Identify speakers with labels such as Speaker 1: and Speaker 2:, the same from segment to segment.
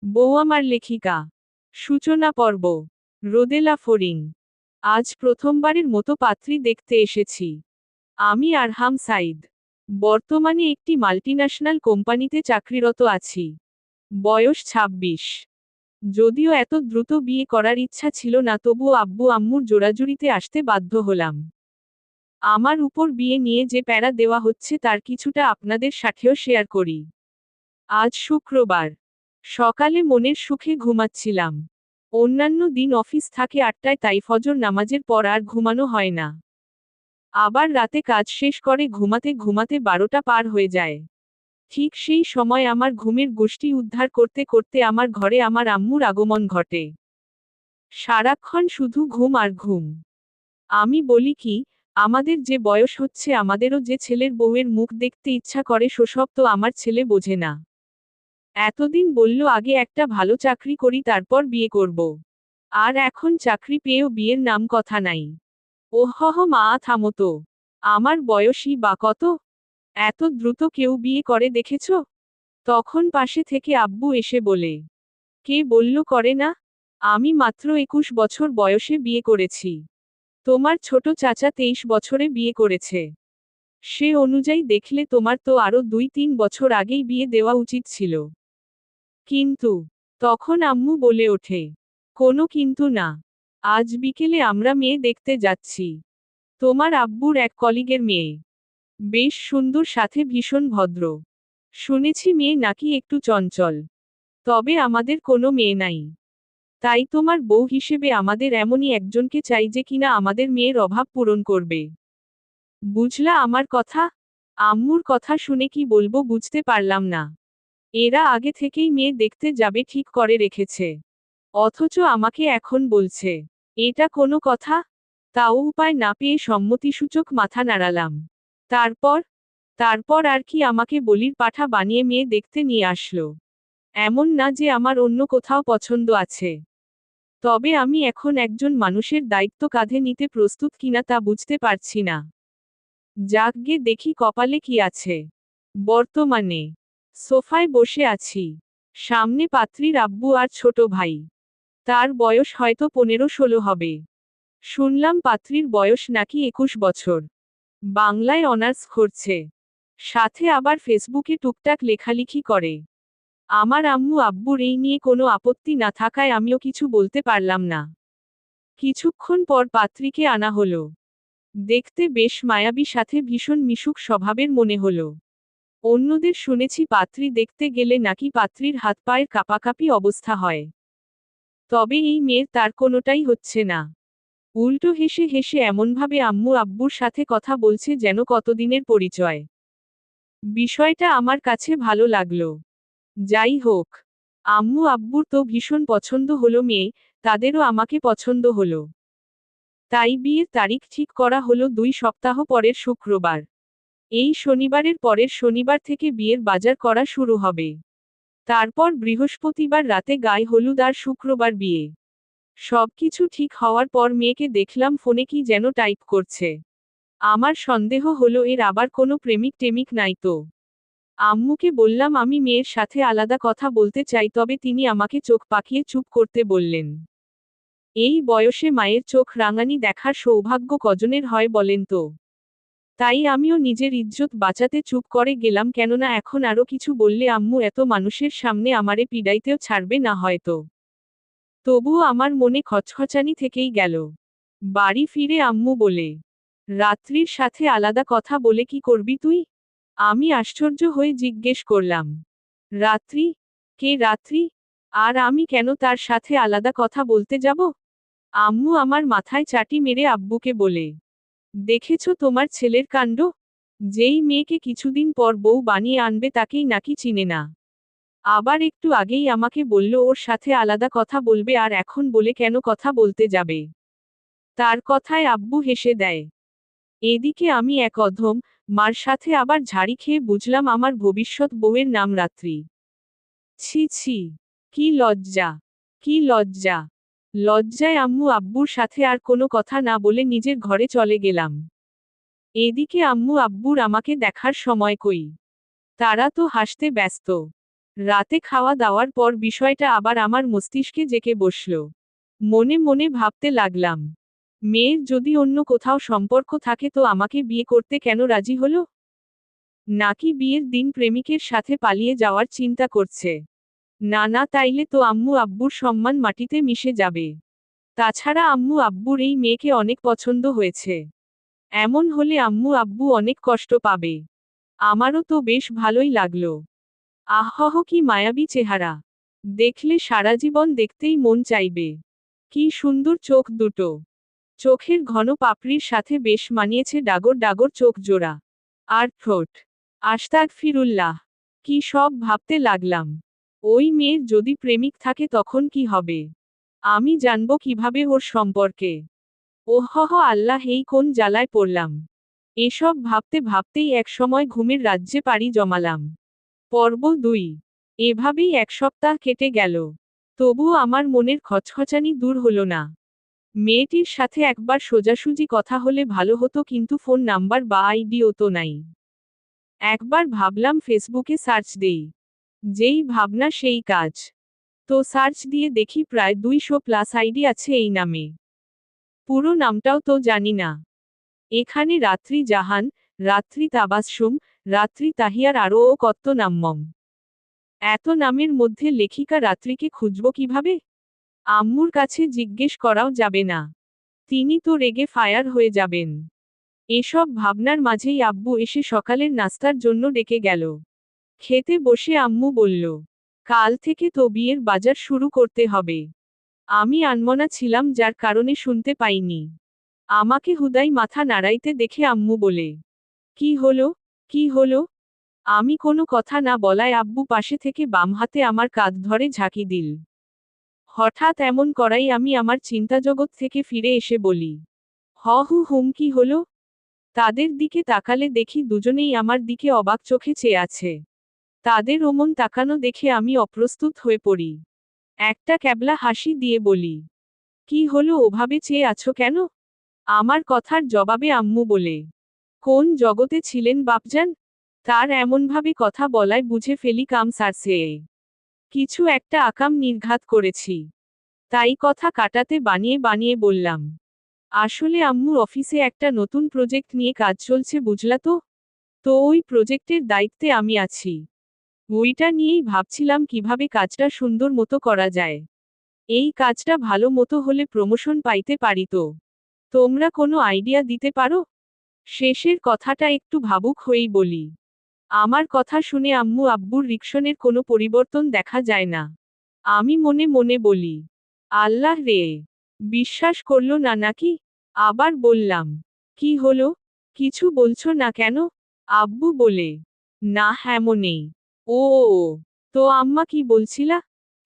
Speaker 1: বউ আমার লেখিকা। সূচনা পর্ব। রোদেলা ফরিং। আজ প্রথমবারের মতো পাত্রী দেখতে এসেছি। আমি আরহাম সাইদ। বর্তমানে একটি মাল্টিন্যাশনাল কোম্পানিতে চাকরিরত আছি। বয়স ২৬। যদিও এত দ্রুত বিয়ে করার ইচ্ছা ছিল না, তবুও আব্বু আম্মুর জোরাজুরিতে আসতে বাধ্য হলাম। আমার উপর বিয়ে নিয়ে যে প্যারা দেওয়া হচ্ছে তার কিছুটা আপনাদের সাথেও শেয়ার করি। আজ শুক্রবার। সকালে মনের সুখে ঘুমাচ্ছিলাম। অন্যান্য দিন অফিস থাকে ৮টায়, তাই ফজর নামাজের পর আর ঘুমানো হয় না। আবার রাতে কাজ শেষ করে ঘুমাতে ঘুমাতে ১২টা পার হয়ে যায়। ঠিক সেই সময় আমার ঘুমের গোষ্ঠী উদ্ধার করতে করতে আমার ঘরে আমার আম্মুর আগমন ঘটে। সারাক্ষণ শুধু ঘুম আর ঘুম। আমি বলি কি, আমাদের যে বয়স হচ্ছে আমাদেরও যে ছেলের বউয়ের মুখ দেখতে ইচ্ছা করে সেসব তো আমার ছেলে বোঝে না। এতদিন বলল আগে একটা ভালো চাকরি করি তারপর বিয়ে করব। আর এখন চাকরি পেয়েও বিয়ের নাম কথা নাই। ওহহ মা থামো তো। আমার বয়সই বা কত? এত দ্রুত কেউ বিয়ে করে দেখেছ? তখন পাশে থেকে আব্বু এসে বলে, কে বলল করে না? আমি মাত্র ২১ বছর বয়সে বিয়ে করেছি। তোমার ছোট চাচা ২৩ বছরে বিয়ে করেছে। সে অনুযায়ী দেখলে তোমার তো আরো ২-৩ বছর আগেই বিয়ে দেওয়া উচিত ছিল। কিন্তু তখন আম্মু বলে ওঠে, কোনো কিন্তু না। আজ বিকেলে আমরা মেয়ে দেখতে যাচ্ছি। তোমার আব্বুর এক কলিগের মেয়ে। বেশ সুন্দর, সাথে ভীষণ ভদ্র। শুনেছি মেয়ে নাকি একটু চঞ্চল। তবে আমাদের কোনো মেয়ে নাই। তাই তোমার বউ হিসেবে আমাদের এমনই একজনকে চাই যে কিনা আমাদের মেয়ের অভাব পূরণ করবে। বুঝলা আমার কথা? আম্মুর কথা শুনে কি বলবো বুঝতে পারলাম না। এরা আগে থেকেই মেয়ে দেখতে যাবে ঠিক করে রেখেছে। অথচ আমাকে এখন বলছে। এটা কোনো কথা? তাও উপায় না পেয়ে সম্মতিসূচক মাথা নাড়ালাম। তারপর তারপর আর কি, আমাকে বলির পাঠা বানিয়ে মেয়ে দেখতে নিয়ে আসলো। এমন না যে আমার অন্য কোথাও পছন্দ আছে। তবে আমি এখন একজন মানুষের দায়িত্ব কাঁধে নিতে প্রস্তুত কিনা তা বুঝতে পারছি না। যাকগে দেখি কপালে কি আছে। বর্তমানে সোফায় বসে আছি। সামনে পাত্রীর আব্বু আর ছোট ভাই। তার বয়স হয়তো ১৫-১৬ হবে। শুনলাম পাত্রীর বয়স নাকি ২১ বছর। বাংলায় অনার্স করছে। সাথে আবার ফেসবুকে টুকটাক লেখালেখি করে। আমার আম্মু আব্বুর এই নিয়ে কোনো আপত্তি না থাকায় আমিও কিছু বলতে পারলাম না। কিছুক্ষণ পর পাত্রীকে আনা হলো। দেখতে বেশ মায়াবী, সাথে ভীষণ মিশুক স্বভাবের মনে হলো। অন্যদের শুনেছি পাত্রী দেখতে গেলে নাকি পাত্রীর হাত পায়ের কাঁপাকাঁপি অবস্থা হয়। তবে এই মেয়ের তার কোনোটাই হচ্ছে না। উল্টো হেসে হেসে এমনভাবে আম্মু আব্বুর সাথে কথা বলছে যেন কতদিনের পরিচয়। বিষয়টা আমার কাছে ভালো লাগলো। যাই হোক, আম্মু আব্বুর তো ভীষণ পছন্দ হলো মেয়ে, তাদেরও আমাকে পছন্দ হলো। তাই বিয়ের তারিখ ঠিক করা হলো ২ সপ্তাহ পরের শুক্রবার। এই শনিবারের পরের শনিবার থেকে বিয়ের বাজার করা শুরু হবে। তারপর বৃহস্পতিবার রাতে গায়ে হলুদ আর শুক্রবার বিয়ে। সবকিছু ঠিক হওয়ার পর মেয়েকে দেখলাম ফোনে কি যেন টাইপ করছে। আমার সন্দেহ হলো এর আবার কোনো প্রেমিক টেমিক নাই তো। আম্মুকে বললাম আমি মেয়ের সাথে আলাদা কথা বলতে চাই, তবে তিনি আমাকে চোখ পাকিয়ে চুপ করতে বললেন। এই বয়সে মায়ের চোখ রাঙানি দেখার সৌভাগ্য কজনের হয় বলেন তো? তাই আমিও নিজের ইজ্জত বাঁচাতে চুপ করে গেলাম, কেননা এখন আরো কিছু বললে আম্মু এত মানুষের সামনে আমারে পিডাইতেও ছাড়বে না হয়তো। তবুও আমার মনে খচখচানি থেকেই গেল। বাড়ি ফিরে আম্মু বলে, রাত্রির সাথে আলাদা কথা বলে কি করবি তুই? আমি আশ্চর্য হয়ে জিজ্ঞেস করলাম, রাত্রি? কে রাত্রি? আর আমি কেন তার সাথে আলাদা কথা বলতে যাব? আম্মু আমার মাথায় চাটি মেরে আব্বুকে বলে, দেখেছো তোমার ছেলের কাণ্ড? যেই মেয়েকে কিছুদিন পর বউ বানিয়ে আনবে তাকেই নাকি চিনে না। আবার একটু আগেই আমাকে বলল ওর সাথে আলাদা কথা বলবে, আর এখন বলে কেন কথা বলতে যাবে? তার কথায় আব্বু হেসে দেয়। এদিকে আমি এক অধম মার সাথে আবার ঝাড়ি খেয়ে বুঝলাম আমার ভবিষ্যৎ বউয়ের নাম রাত্রি। ছি ছি, কি লজ্জা! কি লজ্জা! লজ্জায় আম্মু আব্বুর সাথে আর কোনো কথা না বলে নিজের ঘরে চলে গেলাম। এদিকে আম্মু আব্বুর আমাকে দেখার সময় কই। তারা তো হাসতে ব্যস্ত। রাতে খাওয়া দাওয়ার পর বিষয়টা আবার আমার মস্তিষ্কে জেঁকে বসল। মনে মনে ভাবতে লাগলাম, মেয়ের যদি অন্য কোথাও সম্পর্ক থাকে তো আমাকে বিয়ে করতে কেন রাজি হলো? নাকি বিয়ের দিন প্রেমিকের সাথে পালিয়ে যাওয়ার চিন্তা করছে? না না, তাইলে তো আম্মু আব্বুর সম্মান মাটিতে মিশে যাবে। তাছাড়া আম্মু আব্বুর এই মেয়েকে অনেক পছন্দ হয়েছে। এমন হলে আম্মু আব্বু অনেক কষ্ট পাবে। আমারও তো বেশ ভালোই লাগলো। আহহ, কি মায়াবী চেহারা! দেখলে সারা জীবন দেখতেই মন চাইবে। কি সুন্দর চোখ দুটো! চোখের ঘন পাপড়ির সাথে বেশ মানিয়েছে ডাগর ডাগর চোখ জোড়া। আর ঠোঁট! আস্তাগফিরুল্লাহ! কি সব ভাবতে লাগলাম। ওই মেয়ের যদি প্রেমিক থাকে তখন কি হবে? আমি জানব কিভাবে ওর সম্পর্কে? ওহহ আল্লাহ, এই কোন জ্বালায় পড়লাম! এসব ভাবতে ভাবতেই একসময় ঘুমের রাজ্যে পাড়ি জমালাম। পর্ব ২। এভাবেই ১ সপ্তাহ কেটে গেল। তবুও আমার মনের খচখচানি দূর হলো না। মেয়েটির সাথে একবার সোজাসুজি কথা হলে ভালো হতো, কিন্তু ফোন নাম্বার বা আইডিও তো নাই। একবার ভাবলাম ফেসবুকে সার্চ দেই। যেই ভাবনা সেই কাজ। তো সার্চ দিয়ে দেখি প্রায় ২০০+ আইডি আছে এই নামে। পুরো নামটাও তো জানি না। এখানে রাত্রি জাহান, রাত্রি তাবাসসুম, রাত্রি তাহিয়ার আরও কত নাম্মম। এত নামের মধ্যে লেখিকা রাত্রিকে খুঁজব কিভাবে? আম্মুর কাছে জিজ্ঞেস করাও যাবে না। তিনি তো রেগে ফায়ার হয়ে যাবেন। এসব ভাবনার মাঝেই আব্বু এসে সকালের নাস্তার জন্য ডেকে গেল। খেতে বসে আম্মু বলল, কাল থেকে তো বিয়ের বাজার শুরু করতে হবে। আমি আনমনা ছিলাম, যার কারণে শুনতে পাইনি। আমাকে হুদাই মাথা নাড়াইতে দেখে আম্মু বলে, কি হলো, কি হলো? আমি কোনো কথা না বলায় আব্বু পাশে থেকে বাম হাতে আমার কাঁধ ধরে ঝাঁকি দিল। হঠাৎ এমন করাই আমি আমার চিন্তাজগৎ থেকে ফিরে এসে বলি, হুম, কি হলো? তাদের দিকে তাকালে দেখি দুজনেই আমার দিকে অবাক চোখে চেয়ে আছে। তাদের ওমন তাকানো দেখে আমি অপ্রস্তুত হয়ে পড়ি। একটা ক্যাবলা হাসি দিয়ে বলি, কি হলো, ওভাবে চেয়ে আছো কেন? আমার কথার জবাবে আম্মু বলে, কোন জগতে ছিলেন বাপজান? তার এমনভাবে কথা বলায় বুঝে ফেলি কাম সারছে। কিছু একটা আকাম নির্ঘাত করেছি। তাই কথা কাটাতে বানিয়ে বানিয়ে বললাম, আসলে আম্মুর অফিসে একটা নতুন প্রজেক্ট নিয়ে কাজ চলছে, বুঝলা তো? তো ওই প্রজেক্টের দায়িত্বে আমি আছি। ওইটা নিয়েই ভাবছিলাম কিভাবে কাজটা সুন্দর মতো করা যায়। এই কাজটা ভালো মতো হলে প্রমোশন পাইতে পারি তো। তোমরা কোনো আইডিয়া দিতে পারো? শেষের কথাটা একটু ভাবুক হয়েই বলি। আমার কথা শুনে আম্মু আব্বুর রিকশনের কোনো পরিবর্তন দেখা যায় না। আমি মনে মনে বলি, আল্লাহ রে! বিশ্বাস করল না নাকি? আবার বললাম, কি হলো? কিছু বলছো না কেন? আব্বু বলে, না এমনই। ও ও ও, তো আম্মা কি বলছিলা?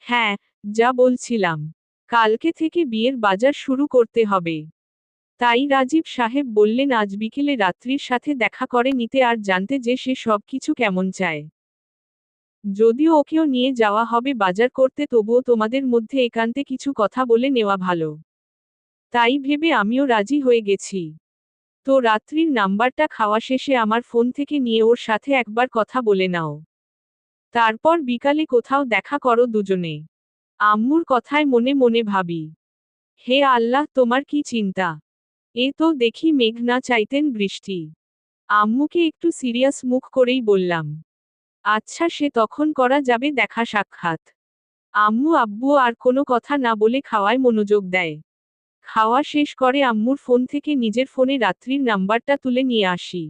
Speaker 1: হ্যাঁ, যা বলছিলাম। কালকে থেকে বিয়ের বাজার শুরু করতে হবে। তাই রাজীব সাহেব বললেন আজ বিকেলে রাত্রির সাথে দেখা করে নিতে আর জানতে যে সে সব কিছু কেমন চায়। যদিও ওকেও নিয়ে যাওয়া হবে বাজার করতে, তবুও তোমাদের মধ্যে একান্তে কিছু কথা বলে নেওয়া ভালো। তাই ভেবে আমিও রাজি হয়ে গেছি। তো রাত্রির নাম্বারটা খাওয়া শেষে আমার ফোন থেকে নিয়ে ওর সাথে একবার কথা বলে নাও। তারপর বিকালে কোথাও দেখা করো দুজনে। আম্মুর কথায় মনে মনে ভাবি, হে আল্লাহ, তোমার কি চিন্তা! এ তো দেখি মেঘ না চাইতেন বৃষ্টি। আম্মুকে একটু সিরিয়াস মুখ করেই বললাম, আচ্ছা, সে তখন করা যাবে দেখা সাক্ষাৎ। আম্মু আব্বু আর কোনো কথা না বলে খাওয়ায় মনোযোগ দেয়। খাওয়া শেষ করে আম্মুর ফোন থেকে নিজের ফোনে রাত্রির নাম্বারটা তুলে নিয়ে আসি।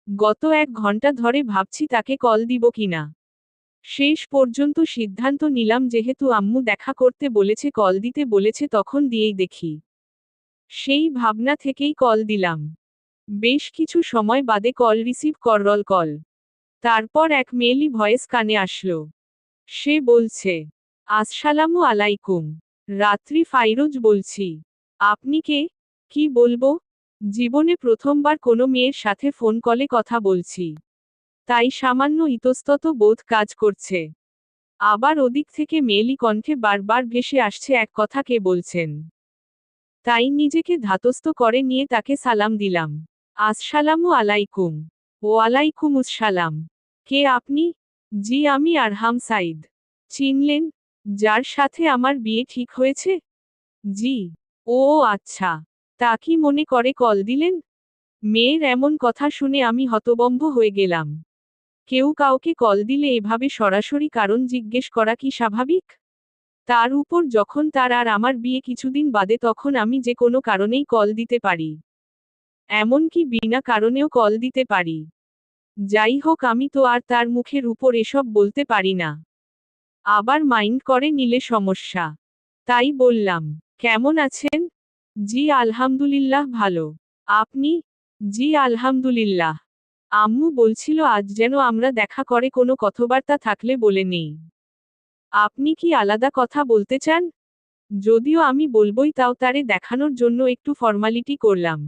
Speaker 1: গত 1 ঘন্টা ধরে ভাবছি তাকে কল দিব কিনা। শেষ পর্যন্ত সিদ্ধান্ত নিলাম যেহেতু আম্মু দেখা করতে বলেছে, কল দিতে বলেছে, তখন দিয়েই দেখি। সেই ভাবনা থেকেই কল দিলাম। বেশ কিছু সময় বাদে কল রিসিভ করল কল। তারপর এক মেয়েলি ভয়েস কানে আসলো। সে বলছে, আসসালামু আলাইকুম। রাত্রি ফাইরোজ বলছি। আপনি কে? কি বলবো? জীবনে প্রথমবার কোনো মেয়ের সাথে ফোন কলে কথা বলছি। তাই সামান্য ইতস্তত বোধ কাজ করছে। আবার ওদিক থেকে মেয়েলি কণ্ঠে বারবার ভেসে আসছে এক কথা, কে বলছেন। তাই নিজেকে ধাতস্থ করে নিয়ে তাকে সালাম দিলাম। আসসালামু আলাইকুম। ওয়ালাইকুমুস সালাম। কে আপনি? জি, আমি আরহাম সাইদ। চিনলেন? যার সাথে আমার বিয়ে ঠিক হয়েছে? জি। ও আচ্ছা। তা কি মনে করে কল দিলেন? মেয়ের এমন কথা শুনে আমি হতভম্ব হয়ে গেলাম। কেউ কাউকে কল দিলে এভাবে সরাসরি কারণ জিজ্ঞেস করা কি স্বাভাবিক? তার উপর যখন তার আর আমার বিয়ে কিছুদিন বাদে, তখন আমি যে কোনো কারণেই কল দিতে পারি। এমনকি বিনা কারণেও কল দিতে পারি। যাই হোক, আমি তো আর তার মুখের উপর এসব বলতে পারি না। আবার মাইন্ড করে নিলে সমস্যা। তাই বললাম, কেমন আছেন? জি আলহামদুলিল্লাহ ভালো। আপনি? জি আলহামদুলিল্লাহ। আম্মু বলছিল আজ যেন আমরা দেখা করে কোনো কথাবার্তা থাকলে বলে নেই। আপনি কি আলাদা কথা বলতে চান? যদিও আমি বলবই, তাও তারে দেখানোর জন্য একটু ফর্মালিটি করলাম।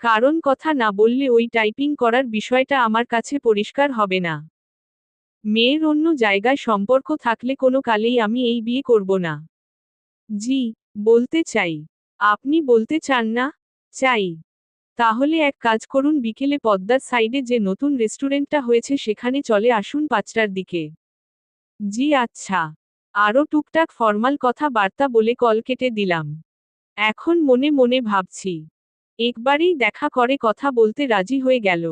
Speaker 1: কারণ কথা না বললে ওই টাইপিং করার বিষয়টা আমার কাছে পরিষ্কার হবে না। মেয়ের অন্য জায়গায় সম্পর্ক থাকলে কোনো কালেই আমি এই বিয়ে করব না। জি, বলতে চাই। আপনি বলতে চান না? চাই। তাহলে এক কাজ করুন, বিকেলে পদ্মার সাইডে যে নতুন রেস্টুরেন্টটা হয়েছে সেখানে চলে আসুন 5টার দিকে। জি আচ্ছা। আরও টুকটাক ফর্মাল কথা বার্তা বলে কল কেটে দিলাম। এখন মনে মনে ভাবছি, একবারেই দেখা করে কথা বলতে রাজি হয়ে গেল।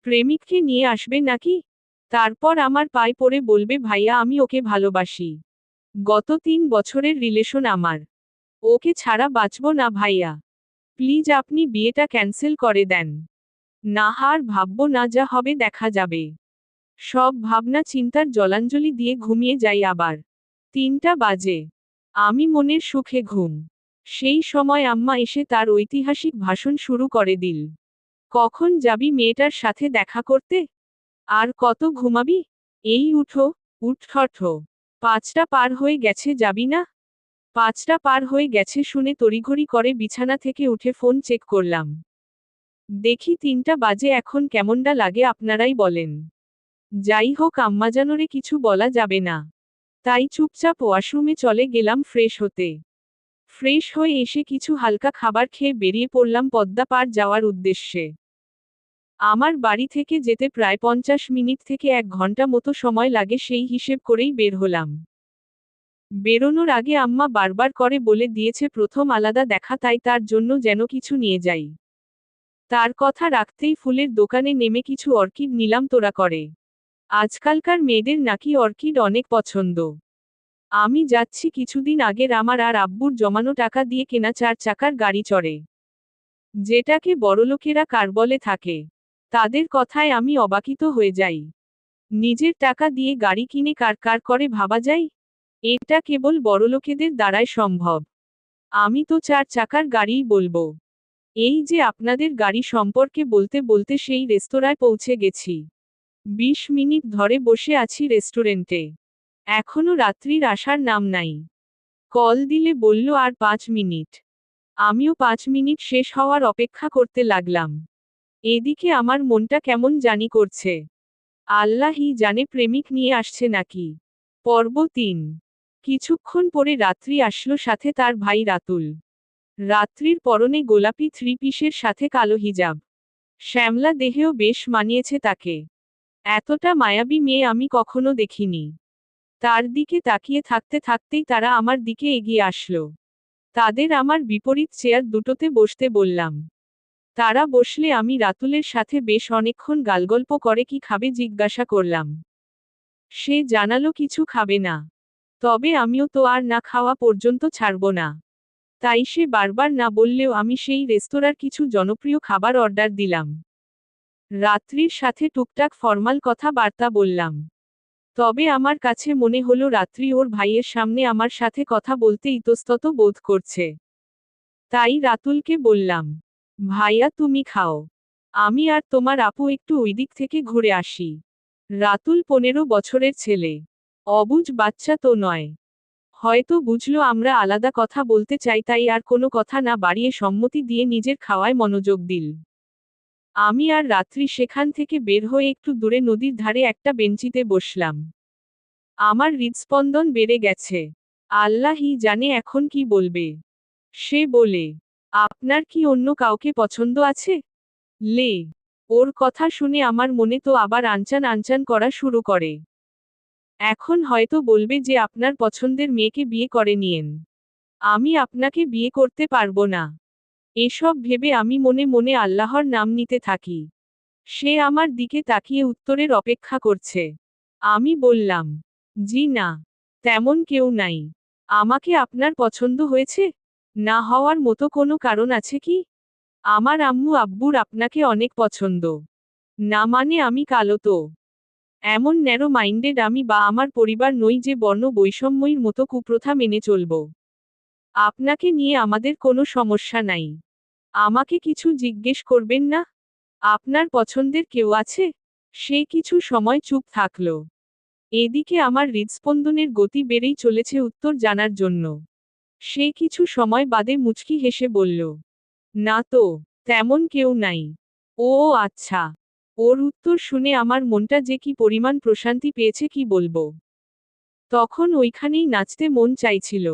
Speaker 1: প্রেমিককে নিয়ে আসবে নাকি? তারপর আমার পায়ে পড়ে বলবে ভাইয়া আমি ওকে ভালোবাসি। গত 3 বছরের রিলেশন আমার। ওকে ছাড়া বাঁচব না ভাইয়া। প্লিজ আপনি বিয়েটা ক্যান্সেল করে দেন। না আর ভাববো না, যা হবে দেখা যাবে। সব ভাবনা চিন্তার জলাঞ্জলি দিয়ে ঘুমিয়ে যাই আবার। 3টা বাজে। আমি মনের সুখে ঘুম। সেই সময় আম্মা এসে তার ঐতিহাসিক ভাষণ শুরু করে দিল। কখন যাবি মেয়েটার সাথে দেখা করতে? আর কত ঘুমাবি? এই উঠো, উঠঠঠো। 5টা পার হয়ে গেছে, যাবি না? 5টা পার হয়ে গেছে শুনে তড়িঘড়ি করে বিছানা থেকে উঠে ফোন চেক করলাম। দেখি 3টা বাজে, এখন কেমনটা লাগে আপনারাই বলেন। যাই হোক, আম্মাজানরে কিছু বলা যাবে না। তাই চুপচাপ ওয়াশরুমে চলে গেলাম ফ্রেশ হতে। ফ্রেশ হয়ে এসে কিছু হালকা খাবার খেয়ে বেরিয়ে পড়লাম পদ্মা পার যাওয়ার উদ্দেশ্যে। আমার বাড়ি থেকে যেতে প্রায় 50 মিনিট থেকে 1 ঘন্টা মতো সময় লাগে, সেই হিসেব করেই বের হলাম। বেরোনোর আগে আম্মা বারবার করে বলে দিয়েছে প্রথম আলাদা দেখা, তাই তার জন্য যেন কিছু নিয়ে যাই। তার কথা রাখতেই ফুলের দোকানে নেমে কিছু অর্কিড নিলাম তোড়া করে। আজকালকার মেয়েদের নাকি অর্কিড অনেক পছন্দ। আমি যাচ্ছি কিছুদিন আগের আমার আর আব্বুর জমানো টাকা দিয়ে কেনা 4 চাকার গাড়ি চড়ে। যেটাকে বড়লোকেরা কার বলে থাকে। তাদের কথায় আমি অবাকিত হয়ে যাই। নিজের টাকা দিয়ে গাড়ি কিনে কার কার করে ভাবা যায়? এটা কেবল বড়লোকেদের দ্বারাই সম্ভব। আমি তো 4 চাকার গাড়িই বলবো। এই যে আপনাদের গাড়ি সম্পর্কে বলতে বলতে সেই রেস্তোরাঁয় পৌঁছে গেছি। 20 মিনিট ধরে বসে আছি রেস্টুরেন্টে। এখনো রাত্রির আসার নাম নাই। কল দিলে বলল আর 5 মিনিট। আমিও 5 মিনিট শেষ হওয়ার অপেক্ষা করতে লাগলাম। এদিকে আমার মনটা কেমন জানি করছে। আল্লাহই জানে প্রেমিক নিয়ে আসছে নাকি। পর্ব 3। কিছুক্ষণ পরে রাত্রি আসলো, সাথে তার ভাই রাতুল। রাত্রির পরনে গোলাপি 3 পিসের সাথে কালো হিজাব। শ্যামলা দেহেও বেশ মানিয়েছে তাকে। এতটা মায়াবী মেয়ে আমি কখনো দেখিনি। তার দিকে তাকিয়ে থাকতে থাকতেই তারা আমার দিকে এগিয়ে আসলো। তাদের আমার বিপরীত চেয়ার দুটোতে বসতে বললাম। তারা বসলে আমি রাতুলের সাথে বেশ অনেকক্ষণ গালগল্প করে কি খাবে জিজ্ঞাসা করলাম। সে জানালো কিছু খাবে না। তবে আমিও তো আর না খাওয়া পর্যন্ত ছাড়ব না। তাই সে বারবার না বললেও আমি সেই রেস্তোরাঁর কিছু জনপ্রিয় খাবার অর্ডার দিলাম। রাত্রির সাথে টুকটাক ফর্মাল কথা বার্তা বললাম। তবে আমার কাছে মনে হলো রাত্রি ওর ভাইয়ের সামনে আমার সাথে কথা বলতে ইতস্তত বোধ করছে। তাই রাতুলকে বললাম, ভাইয়া তুমি খাও। আমি আর তোমার আপু একটু ওইদিক থেকে ঘুরে আসি। রাতুল 15 বছরের ছেলে। অবুঝ বাচ্চা তো নয়। হয়তো বুঝলো আমরা আলাদা কথা বলতে চাই, তাই আর কোনো কথা না বাড়িয়ে সম্মতি দিয়ে নিজের খাওয়ায় মনোযোগ দিল। আমি আর রাত্রি সেখান থেকে বের হয়ে একটু দূরে নদীর ধারে একটা বেঞ্চিতে বসলাম। আমার হৃদস্পন্দন বেড়ে গেছে। আল্লাহই জানে এখন কি বলবে। সে বলে, আপনার কি অন্য কাউকে পছন্দ আছে? লে। ওর কথা শুনে আমার মনে তো আবার আনচান আনচান করা শুরু করে। এখন হয়তো বলবে যে আপনার পছন্দের মেয়েকে বিয়ে করে নিয়েন। আমি আপনাকে বিয়ে করতে পারবো না। এসব ভেবে আমি মনে মনে আল্লাহর নাম নিতে থাকি। সে আমার দিকে তাকিয়ে উত্তরের অপেক্ষা করছে। আমি বললাম, জি না, তেমন কেউ নাই। আমাকে আপনার পছন্দ হয়েছে? না হওয়ার মতো কোনো কারণ আছে কি? আমার আম্মু আব্বুর আপনাকে অনেক পছন্দ। না মানে আমি কালো তো? এমন ন্যারো মাইন্ডেড আমি বা আমার পরিবার নই যে বর্ণ বৈষম্যের মতো কুপ্রথা মেনে চলব। আপনাকে নিয়ে আমাদের কোনো সমস্যা নাই। আমাকে কিছু জিজ্ঞেস করবেন না? আপনার পছন্দের কেউ আছে? সে কিছু সময় চুপ থাকল। এদিকে আমার হৃদস্পন্দনের গতি বেড়েই চলেছে উত্তর জানার জন্য। সে কিছু সময় বাদে মুচকি হেসে বলল, না তো, তেমন কেউ নাই। ও আচ্ছা। ওর উত্তর শুনে আমার মনটা যে কি পরিমাণ প্রশান্তি পেয়েছে কি বলবো। তখন ওইখানেই নাচতে মন চাইছিল।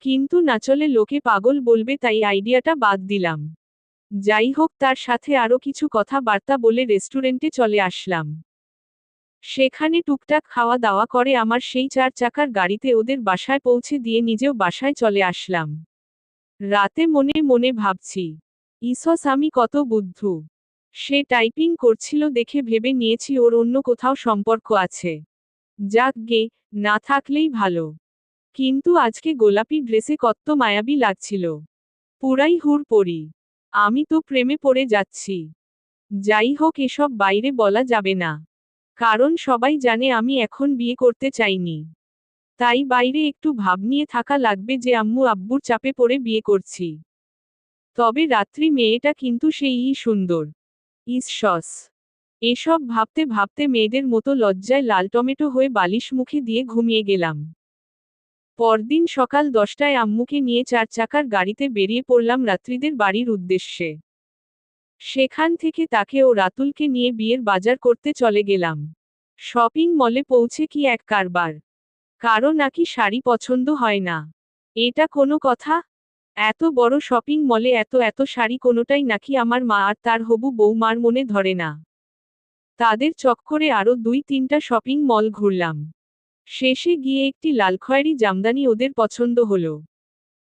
Speaker 1: কিন্তু নাচলে লোকে পাগল বলবে তাই আইডিয়াটা বাদ দিলাম। যাই হোক তার সাথে আরো কিছু কথাবার্তা বলে রেস্টুরেন্টে চলে আসলাম। সেখানে টুকটাক খাওয়া দাওয়া করে আমার সেই 4 চাকার গাড়িতে ওদের বাসায় পৌঁছে দিয়ে নিজেও বাসায় চলে আসলাম। রাতে মনে মনে ভাবছি, ইসস আমি কত বুদ্ধু। সে টাইপিং করছিল দেখে ভেবে নিয়েছি ওর অন্য কোথাও সম্পর্ক আছে। যাক গে, না থাকলেই ভালো। কিন্তু আজকে গোলাপি ড্রেসে কত্ত মায়াবী লাগছিল। পুরাই হুড়পড়ি। আমি তো প্রেমে পড়ে যাচ্ছি। যাই হোক এসব বাইরে বলা যাবে না। কারণ সবাই জানে আমি এখন বিয়ে করতে চাইনি। তাই বাইরে একটু ভাব নিয়ে থাকা লাগবে যে আম্মু আব্বুর চাপে পড়ে বিয়ে করছি। তবে রাত্রি মেয়েটা কিন্তু সেই সুন্দর। ইসসস। এসব ভাবতে ভাবতে মেয়েদের মতো লজ্জায় লাল টমেটো হয়ে বালিশ মুখে দিয়ে ঘুমিয়ে গেলাম। পরদিন সকাল 10টায় আম্মুকে নিয়ে 4 চাকার গাড়িতে বেরিয়ে পড়লাম রাত্রিদের বাড়ির উদ্দেশ্যে। সেখান থেকে তাকে ও রাতুলকে নিয়ে বিয়ের বাজার করতে চলে গেলাম। শপিং মলে পৌঁছে কি এক কারবার। কারো নাকি শাড়ি পছন্দ হয় না। এটা কোনো কথা? এত বড় শপিং মলে এত এত শাড়ি কোনোটাই নাকি আমার মা আর তার হবু বৌমার মনে ধরে না। তাদের চক্করে আরো 2-3টা শপিং মল ঘুরলাম। শেষে গিয়ে একটি লাল খয়েরি জামদানি ওদের পছন্দ হলো।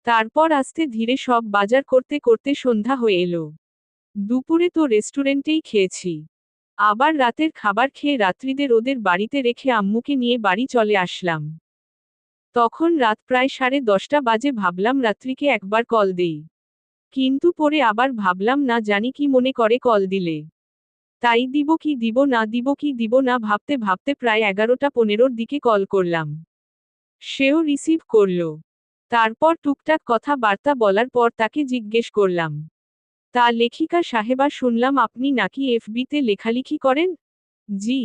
Speaker 1: তারপর আস্তে ধীরে সব বাজার করতে করতে সন্ধ্যা হয়ে এলো। দুপুরে তো রেস্টুরেন্টেই খেয়েছি। আবার রাতের খাবার খেয়ে রাত্রিদের ওদের বাড়িতে রেখে আম্মুকে নিয়ে বাড়ি চলে আসলাম। তখন রাত প্রায় 10:30 বাজে ভাবলাম রাত্রিকে একবার কল দেই। কিন্তু পরে আবার ভাবলাম না জানি কি মনে করে কল দিলে। তাই দিব কি দিব না দিব কি দিব না ভাবতে ভাবতে প্রায় 11:15 দিকে কল করলাম। সেও রিসিভ করল। তারপর টুকটাক কথাবার্তা বলার পর তাকে জিজ্ঞেস করলাম, তা লেখিকা সাহেবা শুনলাম আপনি নাকি এফবিতে লেখালেখি করেন? জি।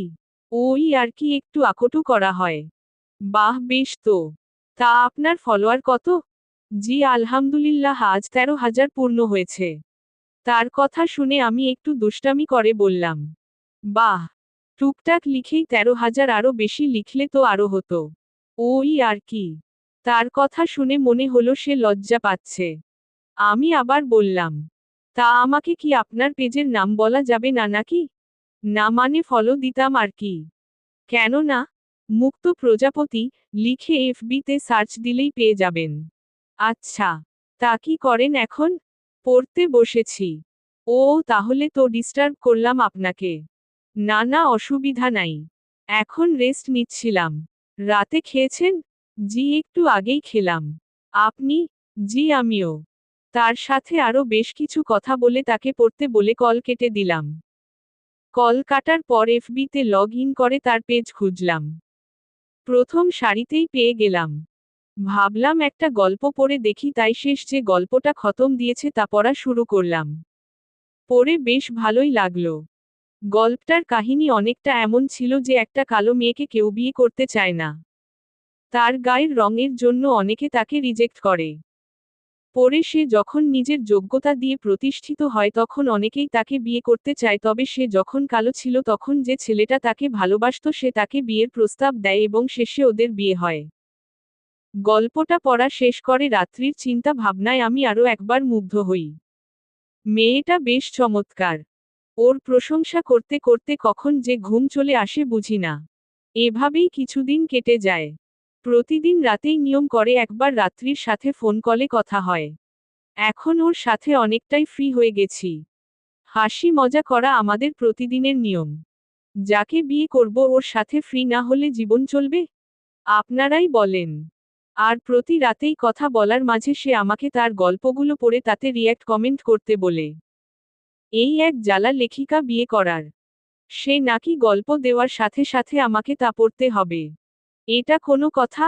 Speaker 1: ওই আর কি একটু আকটু করা হয়। বাহ বেশ তো। তা আপনার ফলোয়ার কত? জি আলহামদুলিল্লাহ আজ 13,000 পূর্ণ হয়েছে। তার কথা শুনে আমি একটু দুষ্টামি করে বললাম, বাহ, টুকটাক লিখেই 13,000 আরো বেশি লিখলে তো আরো হতো। ওই আর কি। তার কথা শুনে মনে হলো সে লজ্জা পাচ্ছে। আমি আবার বললাম, তা আমাকে কি আপনার পেজের নাম বলা যাবে না নাকি? না মানে ফলো দিতাম আর কি। কেন না? মুক্ত প্রজাপতি লিখে এফবিতে সার্চ দিলেই পেয়ে যাবেন। আচ্ছা। তা কি করেন এখন? পড়তে বসেছি। ও তাহলে তো ডিস্টার্ব করলাম আপনাকে। না না অসুবিধা নাই। এখন রেস্ট নিচ্ছিলাম। রাতে খেয়েছেন? জি একটু আগেই খেলাম। আপনি? জি আমিও। তার সাথে আরো বেশ কিছু কথা বলে তাকে পড়তে বলে কল কেটে দিলাম। কল কাটার পর এফবিতে লগ ইন করে তার পেজ খুঁজলাম। প্রথম সারিতেই পেয়ে গেলাম। ভাবলাম একটা গল্প পড়ে দেখি তাই শেষ যে গল্পটা খতম দিয়েছে তা পড়া শুরু করলাম। পড়ে বেশ ভালোই লাগলো। গল্পটার কাহিনী অনেকটা এমন ছিল যে একটা কালো মেয়েকে কেউ বিয়ে করতে চায় না। তার গায়ের রঙের জন্য অনেকে তাকে রিজেক্ট করে। পরে সে যখন নিজের যোগ্যতা দিয়ে প্রতিষ্ঠিত হয় তখন অনেকেই তাকে বিয়ে করতে চায় তবে সে যখন কালো ছিল তখন যে ছেলেটা তাকে ভালোবাসত সে তাকে বিয়ের প্রস্তাব দেয় এবং শেষে ওদের বিয়ে হয়। গল্পটা পড়া শেষ করে রাত্রির চিন্তা ভাবনায় আমি আরও একবার মুগ্ধ হই। মেয়েটা বেশ চমৎকার। ওর প্রশংসা করতে করতে কখন যে ঘুম চলে আসে বুঝি না। এভাবেই কিছুদিন কেটে যায়। প্রতিদিন রাতেই নিয়ম করে একবার রাত্রির সাথে ফোন কলে কথা হয়। এখন ওর সাথে অনেকটাই ফ্রি হয়ে গেছি। হাসি মজা করা আমাদের প্রতিদিনের নিয়ম। যাকে বিয়ে করব ওর সাথে ফ্রি না হলে জীবন চলবে? আপনারাই বলেন। আর প্রতি রাতেই কথা বলার মাঝে সে আমাকে তার গল্পগুলো পড়ে তাতে রিয়্যাক্ট কমেন্ট করতে বলে। এই এক জ্বালা লেখিকা বিয়ে করার। সে নাকি গল্প দেওয়ার সাথে সাথে আমাকে তা পড়তে হবে। এটা কোনো কথা?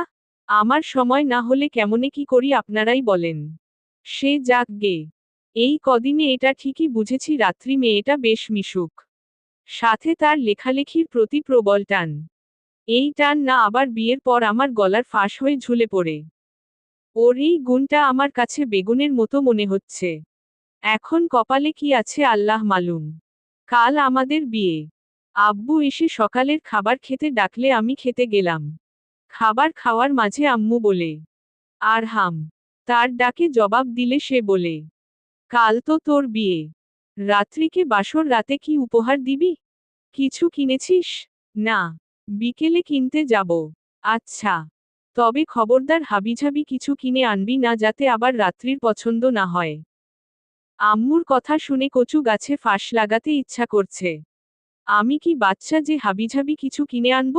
Speaker 1: আমার সময় না হলে কেমনে কি করি আপনারাই বলেন। সে যাক গে। এই কদিনে এটা ঠিকই বুঝেছি রাত্রি মেয়েটা বেশ মিশুক। সাথে তার লেখালেখির প্রতি প্রবল টান। এই টান না আবার বিয়ের পর আমার গলার ফাঁস হয়ে ঝুলে পড়ে। ওর এই গুণটা আমার কাছে বেগুনের মতো মনে হচ্ছে। এখন কপালে কি আছে আল্লাহ মালুম। কাল আমাদের বিয়ে। আব্বু এসে সকালের খাবার খেতে ডাকলে আমি খেতে গেলাম। খাবার খাওয়ার মাঝে আম্মু বলে, আরহাম। তার ডাকে জবাব দিলে সে বলে, কাল তো তোর বিয়ে। রাত্রিকে বাসর রাতে কি উপহার দিবি? কিছু কিনেছিস? না। বিকেলে কিনতে যাব। আচ্ছা। তবে খবরদার হাবিজাবি কিছু কিনে আনবি না যাতে আবার রাত্রির পছন্দ না হয়। আম্মুর কথা শুনে কচু গাছে ফাঁস লাগাতে ইচ্ছা করছে। আমি কি বাচ্চা যে হাবিজাবি কিছু কিনে আনব?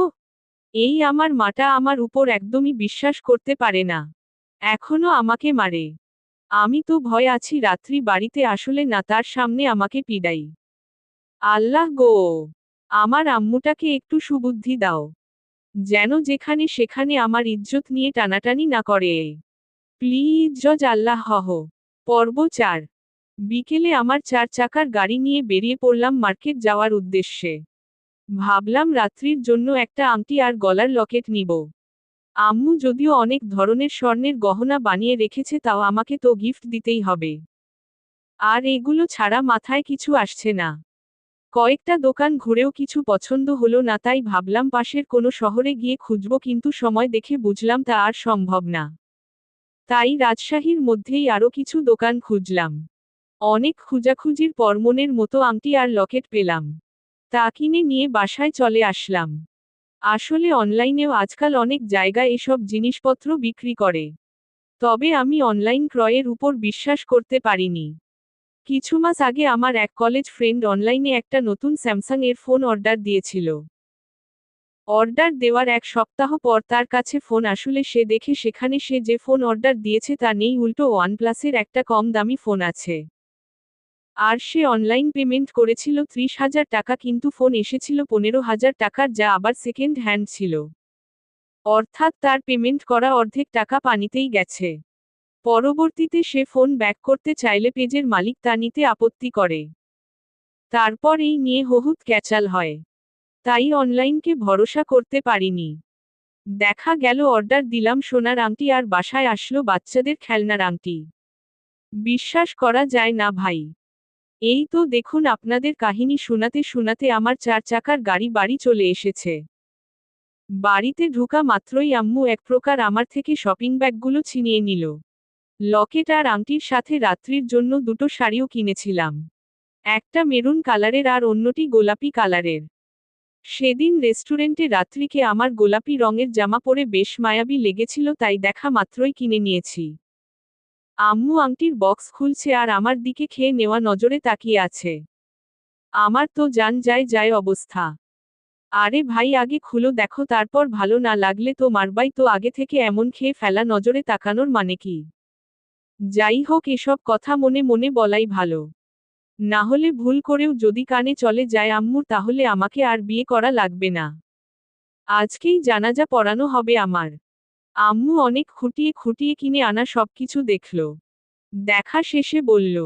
Speaker 1: এই আমার মাটা আমার উপর একদমই বিশ্বাস করতে পারে না। এখনো আমাকে মারে। আমি তো ভয় আছি রাত্রি বাড়িতে আসলে না তার সামনে আমাকে পিডাই। আল্লাহ গো! আমার আম্মুটাকে একটু সুবুদ্ধি দাও। যেন যেখানে সেখানে আমার ইজ্জত নিয়ে টানাটানি না করে। প্লিজ জজ আল্লাহ হহ। পর্ব ৪। বিকেলে আমার ৪ চাকার গাড়ি নিয়ে বেরিয়ে পড়লাম মার্কেট যাওয়ার উদ্দেশ্যে। ভাবলাম রাত্রির জন্য একটা আংটি আর গলার লকেট নিব। আম্মু যদিও অনেক ধরনের স্বর্ণের গহনা বানিয়ে রেখেছে তাও আমাকে তো গিফট দিতেই হবে। আর এগুলো ছাড়া মাথায় কিছু আসছে না। কয়েকটা দোকান ঘুরেও কিছু পছন্দ হলো না তাই ভাবলাম পাশের কোনো শহরে গিয়ে খুঁজব কিন্তু সময় দেখে বুঝলাম তা আর সম্ভব না। তাই রাজশাহীর মধ্যেই আরও কিছু দোকান খুঁজলাম। অনেক খোঁজাখুঁজির পর মনের মতো আংটি আর লকেট পেলাম। তা কিনে নিয়ে বাসায় চলে আসলাম। আসলে অনলাইনেও আজকাল অনেক জায়গায় এসব জিনিসপত্র বিক্রি করে। তবে আমি অনলাইন ক্রয়ের উপর বিশ্বাস করতে পারিনি। কিছু মাস আগে আমার এক কলেজ ফ্রেন্ড অনলাইনে একটা নতুন স্যামসাং এর ফোন অর্ডার দিয়েছিল। অর্ডার দেওয়ার ১ সপ্তাহ পর তার কাছে ফোন আসলে সে দেখে সেখানে সে যে ফোন অর্ডার দিয়েছে তা নেই উল্টো ওয়ানপ্লাসের একটা কম দামি ফোন আছে। আর সে অনলাইন পেমেন্ট করেছিল ৩০,০০০ টাকা কিন্তু ফোন এসেছিল ১৫,০০০ টাকার যা আবার সেকেন্ড হ্যান্ড ছিল। অর্থাৎ তার পেমেন্ট করা অর্ধেক টাকা পানিতেই গেছে। পরবর্তীতে সে ফোন ব্যাক করতে চাইলে পেজের মালিক তা নিতে আপত্তি করে। তারপর এই নিয়ে হহুত ক্যাচাল হয়। তাই অনলাইনকে ভরসা করতে পারিনি। দেখা গেল অর্ডার দিলাম সোনার আংটি আর বাসায় আসলো বাচ্চাদের খেলনার আংটি। বিশ্বাস করা যায় না ভাই। এই তো দেখুন আপনাদের কাহিনী শোনাতে শোনাতে আমার ৪ চাকার গাড়ি বাড়ি চলে এসেছে। বাড়িতে ঢোকা মাত্রই আম্মু এক প্রকার আমার থেকে শপিং ব্যাগগুলো ছিনিয়ে নিল। লকেট আর আংটির সাথে রাত্রির জন্য দুটো শাড়িও কিনেছিলাম। একটা মেরুন কালারের আর অন্যটি গোলাপি কালারের। সেদিন রেস্টুরেন্টে রাত্রিকে আমার গোলাপি রঙের জামা পরে বেশ মায়াবী লেগেছিল তাই দেখা মাত্রই কিনে নিয়েছি। আম্মু আংটির বক্স খুলছে আর আমার দিকে খেয়ে নেওয়া নজরে তাকিয়ে আছে। আমার তো জান যায় যায় অবস্থা। আরে ভাই আগে খুলো দেখো তারপর ভালো না লাগলে তো মারবাই তো আগে থেকে এমন খেয়ে ফেলা নজরে তাকানোর মানে কি? যাই হোক এসব কথা মনে মনে বলাই ভালো। না হলে ভুল করেও যদি কানে চলে যায় আম্মুর তাহলে আমাকে আর বিয়ে করা লাগবে না। আজকেই জানাজা পড়ানো হবে আমার। আম্মু অনেক খুঁটিয়ে খুঁটিয়ে কিনে আনা সবকিছু দেখল। দেখা শেষে বলল,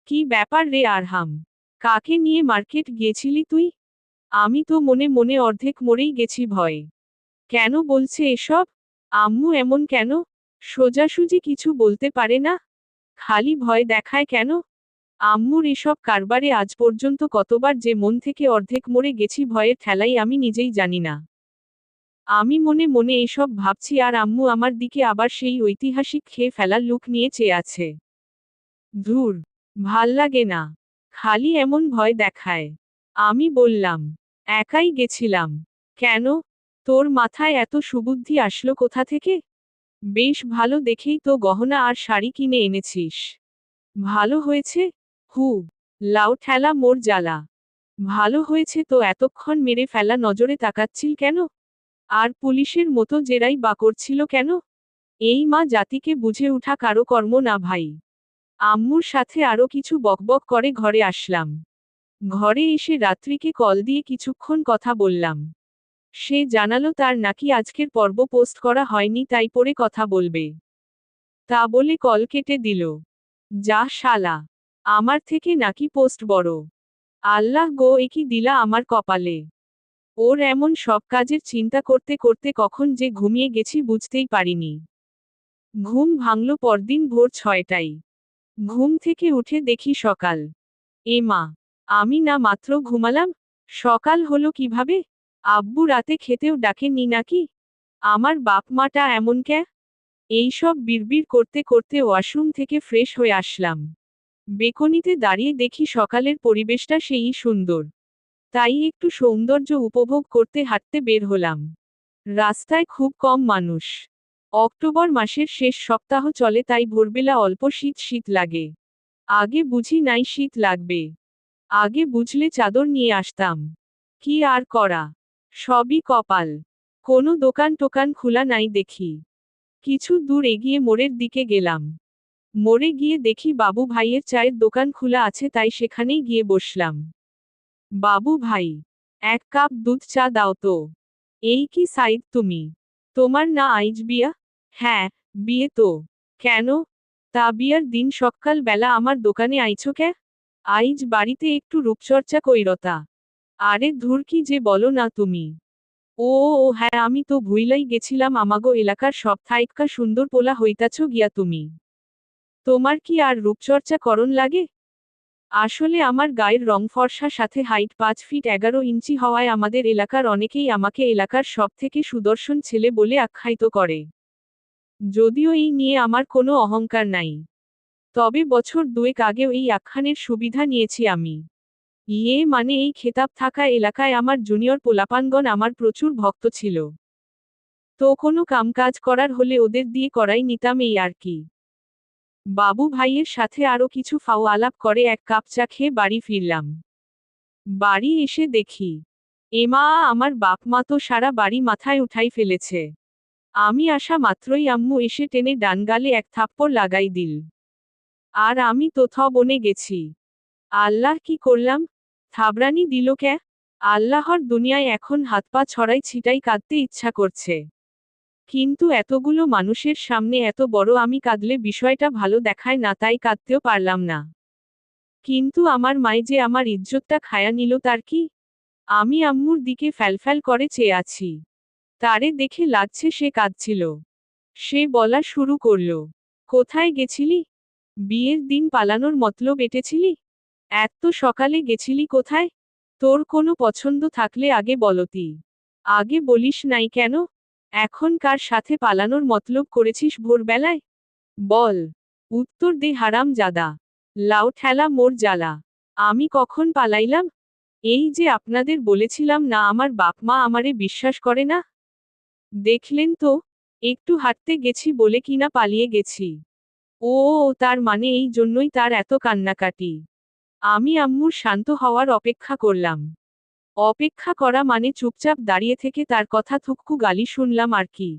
Speaker 1: কি ব্যাপার রে আরহাম? কাকে নিয়ে মার্কেট গিয়েছিলি তুই? আমি তো মনে মনে অর্ধেক মরেই গেছি ভয়ে। কেন বলছে এসব? আম্মু এমন কেন? সোজাসুজি কিছু বলতে পারে না? খালি ভয় দেখায় কেন? আম্মুর এসব কারবারে আজ পর্যন্ত কতবার যে মন থেকে অর্ধেক মরে গেছি ভয়ের ঠেলাই আমি নিজেই জানি না। আমি মনে মনে এসব ভাবছি আর আম্মু আমার দিকে আবার সেই ঐতিহাসিক খেয়ে ফেলার লুক নিয়ে চেয়ে আছে। ধুর, ভাল লাগে না। খালি এমন ভয় দেখায়। আমি বললাম, একাই গেছিলাম। কেন? তোর মাথায় এত সুবুদ্ধি আসলো কোথা থেকে? বেশ ভালো দেখেই তো গহনা আর শাড়ি কিনে এনেছিস। ভালো হয়েছে? হু, লাউ ঠেলা মোর জ্বালা। ভালো হয়েছে তো এতক্ষণ মেরে ফেলা নজরে তাকাচ্ছিল কেন? আর পুলিশের মতো জেরাই বা করছিল কেন? এই মা জাতিকে বুঝে উঠা কারো কর্ম না ভাই। আম্মুর সাথে আরো কিছু বকবক করে ঘরে আসলাম। ঘরে এসে রাত্রিকে কল দিয়ে কিছুক্ষণ কথা বললাম। সে জানালো তার নাকি আজকের পর্ব পোস্ট করা হয়নি তাই পরে কথা বলবে। তা বলে কল কেটে দিল। যা শালা, আমার থেকে নাকি পোস্ট বড়। আল্লাহ গো, এ কি দিলা আমার কপালে। ওর এমন সব কাজের চিন্তা করতে করতে কখন যে ঘুমিয়ে গেছি বুঝতেই পারিনি। ঘুম ভাঙল পরদিন ভোর 6টায়। ঘুম থেকে উঠে দেখি সকাল। এ মা, আমি না মাত্র ঘুমালাম, সকাল হলো কিভাবে? আব্বু রাতে খেতেও ডাকেনি নাকি? আমার বাপ মাটা এমন ক্যা? এইসব বিড়বিড় করতে করতে ওয়াশরুম থেকে ফ্রেশ হয়ে আসলাম। বেকনিতে দাঁড়িয়ে দেখি সকালের পরিবেশটা সেই সুন্দর। তাই একটু সৌন্দর্য উপভোগ করতে হাঁটতে বের হলাম। রাস্তায় খুব কম মানুষ। অক্টোবর মাসের শেষ সপ্তাহ চলে তাই ভোরবেলা অল্প শীত শীত লাগে। আগে বুঝি নাই শীত লাগবে। আগে বুঝলে চাদর নিয়ে আসতাম। কি আর করা, সবই কপাল। কোনো দোকান টোকান খোলা নাই দেখি। কিছু দূর এগিয়ে মোড়ের দিকে গেলাম। মোড়ে গিয়ে দেখি বাবু ভাইয়ের চায়ের দোকান খোলা আছে তাই সেখানেই গিয়ে বসলাম। বাবু ভাই, 1 কাপ দুধ চা দাও তো। এই কি সাইদ তুমি? তোমার না আইজ বিয়া? হ্যাঁ, বিয়ে তো। কেন? তা বিয়ার দিন সকাল বেলা আমার দোকানে আইছো কে? আইজ বাড়িতে একটু রূপচর্চা কইরতা। আরে ধুর, কি যে বলো না তুমি। ও ও হ্যাঁ, আমি তো ভুইলাই গেছিলাম, আমাগো এলাকার সব থাইক্কা সুন্দর পোলা হইতাছো গিয়া তুমি। তোমার কি আর রূপচর্চা করন লাগে? আসলে আমার গায়ের রং ফর্সা, সাথে হাইট 5 ফিট 11 ইঞ্চি হওয়ায় আমাদের এলাকার অনেকেই আমাকে এলাকার সবথেকে সুদর্শন ছেলে বলে আখ্যায়িত করে। যদিও এই নিয়ে আমার কোনো অহংকার নাই। তবে বছর 2 আগেও এই আখ্যানের সুবিধা নিয়েছি আমি। মানে এই খেতাব থাকা এলাকায় আমার জুনিয়র পোলাপানগণ আমার প্রচুর ভক্ত ছিল। তো কোনো কামকাজ করার হলে ওদের দিয়ে করাই নিতাম, এই আর কি। বাবু ভাইয়ের সাথে আরো কিছু ফাও আলাপ করে 1 কাপ চা খেয়ে বাড়ি ফিরলাম। বাড়ি এসে দেখি, এমা, আমার বাপ মা তো সারা বাড়ি মাথায় উঠাই ফেলেছে। আমি আসা মাত্রই আম্মু এসে টেনে ডান গালে 1 থাপ্পড় লাগাই দিল। আর আমি তো বনে গেছি। আল্লাহ, কি করলাম? থাবড়ানি দিল ক্যা? আল্লাহর দুনিয়ায় এখন হাত পা ছড়াই ছিটাই কাঁদতে ইচ্ছা করছে। কিন্তু এতগুলো মানুষের সামনে এত বড় আমি কাঁদলে বিষয়টা ভালো দেখায় না, তাই কাঁদতেও পারলাম না। কিন্তু আমার মাই যে আমার ইজ্জতটা খায়া নিল তার কি? আমি আম্মুর দিকে ফ্যালফ্যাল করে চেয়ে আছি। তারে দেখে লাগছে সে কাঁদছিল। সে বলা শুরু করল, কোথায় গেছিলি? বিয়ের দিন পালানোর মতলব এঁটেছিলি? এত সকালে গেছিলি কোথায়? তোর কোনো পছন্দ থাকলে আগে বলতি। আগে বলিস নাই কেন? এখন কার সাথে পালানোর মতলব করেছিস ভোরবেলায়? বল, উত্তর দে হারাম জাদা। লাউ ঠেলা মোর জ্বালা। আমি কখন পালাইলাম? এই যে আপনাদের বলেছিলাম না আমার বাপ মা আমারে বিশ্বাস করে না। দেখলেন তো, একটু হাঁটতে গেছি বলে কিনা পালিয়ে গেছি। ও, তার মানে এই জন্যই তার এত কান্নাকাটি। আমি আম্মুর শান্ত হওয়ার অপেক্ষা করলাম। অপেক্ষা করা মানে চুপচাপ দাঁড়িয়ে থেকে তার কথা থুকু গালি শুনলাম আর কি।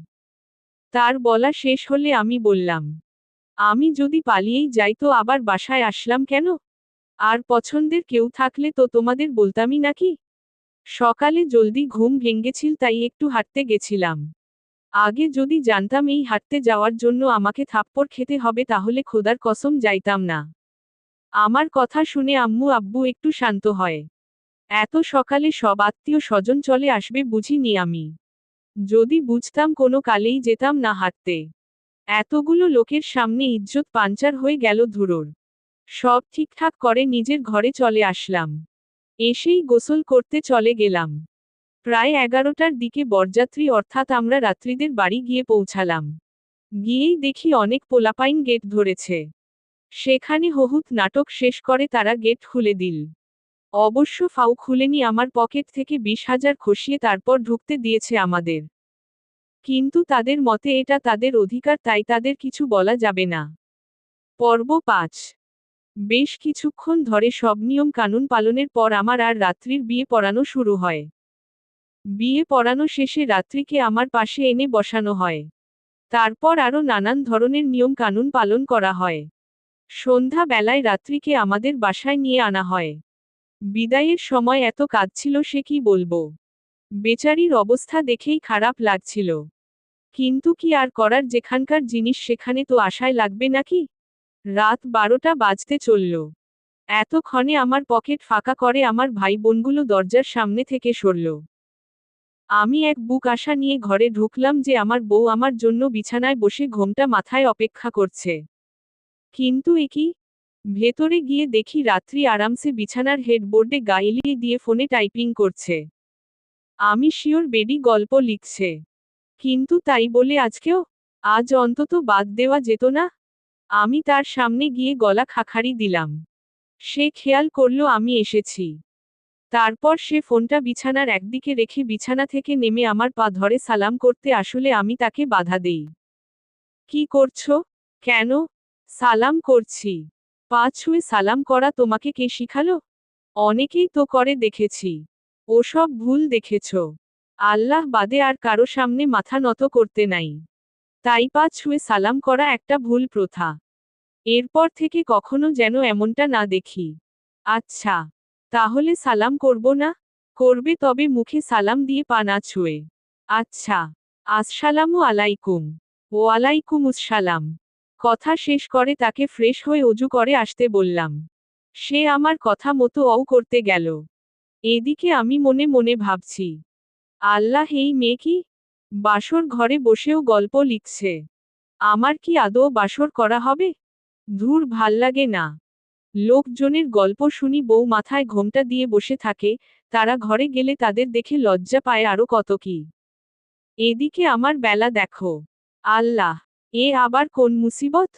Speaker 1: তার বলা শেষ হলে আমি বললাম, আমি যদি পালিয়েই যাই তো আবার বাসায় আসলাম কেন? আর পছন্দের কেউ থাকলে তো তোমাদের বলতামই নাকি? সকালে জলদি ঘুম ভেঙেছিল তাই একটু হাঁটতে গেছিলাম। আগে যদি জানতাম এই হাঁটতে যাওয়ার জন্য আমাকে থাপ্পড় খেতে হবে তাহলে খোদার কসম যাইতাম না। আমার কথা শুনে আম্মু আব্বু একটু শান্ত হয়। এত সকালে সব আত্মীয় স্বজন চলে আসবে বুঝিনি আমি। যদি বুঝতাম কোনো কালেই যেতাম না হাঁটতে। এতগুলো লোকের সামনে ইজ্জত পাঞ্চার হয়ে গেল ধুরোর। সব ঠিকঠাক করে নিজের ঘরে চলে আসলাম। এসেই গোসল করতে চলে গেলাম। প্রায় 11টার দিকে বরযাত্রী অর্থাৎ আমরা রাত্রিদের বাড়ি গিয়ে পৌঁছালাম। গিয়েই দেখি অনেক পোলাপাইন গেট ধরেছে। সেখানে হহুত নাটক শেষ করে তারা গেট খুলে দিল। অবশ্য ফাউ খুলেনি, আমার পকেট থেকে 20,000 খসিয়ে তারপর ঢুকতে দিয়েছে আমাদের। কিন্তু তাদের মতে এটা তাদের অধিকার, তাই তাদের কিছু বলা যাবে না। পর্ব 5। বেশ কিছুক্ষণ ধরে সব নিয়ম কানুন পালনের পর আমার আর রাত্রির বিয়ে পড়ানো শুরু হয়। বিয়ে পড়ানো শেষে রাত্রিকে আমার পাশে এনে বসানো হয়। তারপর আরও নানান ধরনের নিয়ম কানুন পালন করা হয়। সন্ধ্যা বেলায় রাত্রিকে আমাদের বাসায় নিয়ে আনা হয়। বিদায়ের সময় এত কাঁদছিল, সে কি বলবো। বেচারির অবস্থা দেখেই খারাপ লাগছিল। কিন্তু কি আর করার, যেখানকার জিনিস সেখানে তো আশায় লাগবে নাকি। রাত 12টা বাজতে চলল। এতক্ষণে আমার পকেট ফাঁকা করে আমার ভাই বোনগুলো দরজার সামনে থেকে সরল। আমি এক বুক আশা নিয়ে ঘরে ঢুকলাম যে আমার বউ আমার জন্য বিছানায় বসে ঘোমটা মাথায় অপেক্ষা করছে। কিন্তু এ কি? ভেতরে গিয়ে দেখি রাত্রি আরামসে বিছানার হেডবোর্ডে গা এলিয়ে দিয়ে ফোনে টাইপিং করছে। আমি শিওর বেডি গল্প লিখছে। কিন্তু তাই বলে আজকেও? আজ অন্তত বাদ দেওয়া যেত না? আমি তার সামনে গিয়ে গলা খাকারি দিলাম। সে খেয়াল করল আমি এসেছি। তারপর সে ফোনটা বিছানার একদিকে রেখে বিছানা থেকে নেমে আমার পা ধরে সালাম করতে আসলে আমি তাকে বাধা দেই। কি করছো? কেন? সালাম করছি। পা ছুঁয়ে সালাম করা তোমাকে কে শিখালো? অনেকেই তো করে দেখেছি। ওসব ভুল দেখেছ। আল্লাহ বাদে আর কারো সামনে মাথা নত করতে নাই। তাই পা ছুঁয়ে সালাম করা একটা ভুল প্রথা। এরপর থেকে কখনো যেন এমনটা না দেখি। আচ্ছা, তাহলে সালাম করব না? করবে, তবে মুখে সালাম দিয়ে পা না ছুঁয়ে। আচ্ছা। আসসালামু আলাইকুম। ওয়ালাইকুমুসসালাম। কথা শেষ করে তাকে ফ্রেশ হয়ে অজু করে আসতে বললাম। সে আমার কথা মতো করতে গেল। এদিকে আমি মনে মনে ভাবছি, আল্লাহ, এই মেয়ে কি বাসর ঘরে বসেও গল্প লিখছে। আমার কি আদৌ বাসর করা হবে? ধুর, ভাল্লাগে না। লোকজনের গল্প শুনি, বউ মাথায় ঘোমটা দিয়ে বসে থাকে, তারা ঘরে গেলে তাদের দেখে লজ্জা পায়, আরো কত কি। এদিকে আমার বেলা দেখো। আল্লাহ, এ আবার কোন মুসিবত?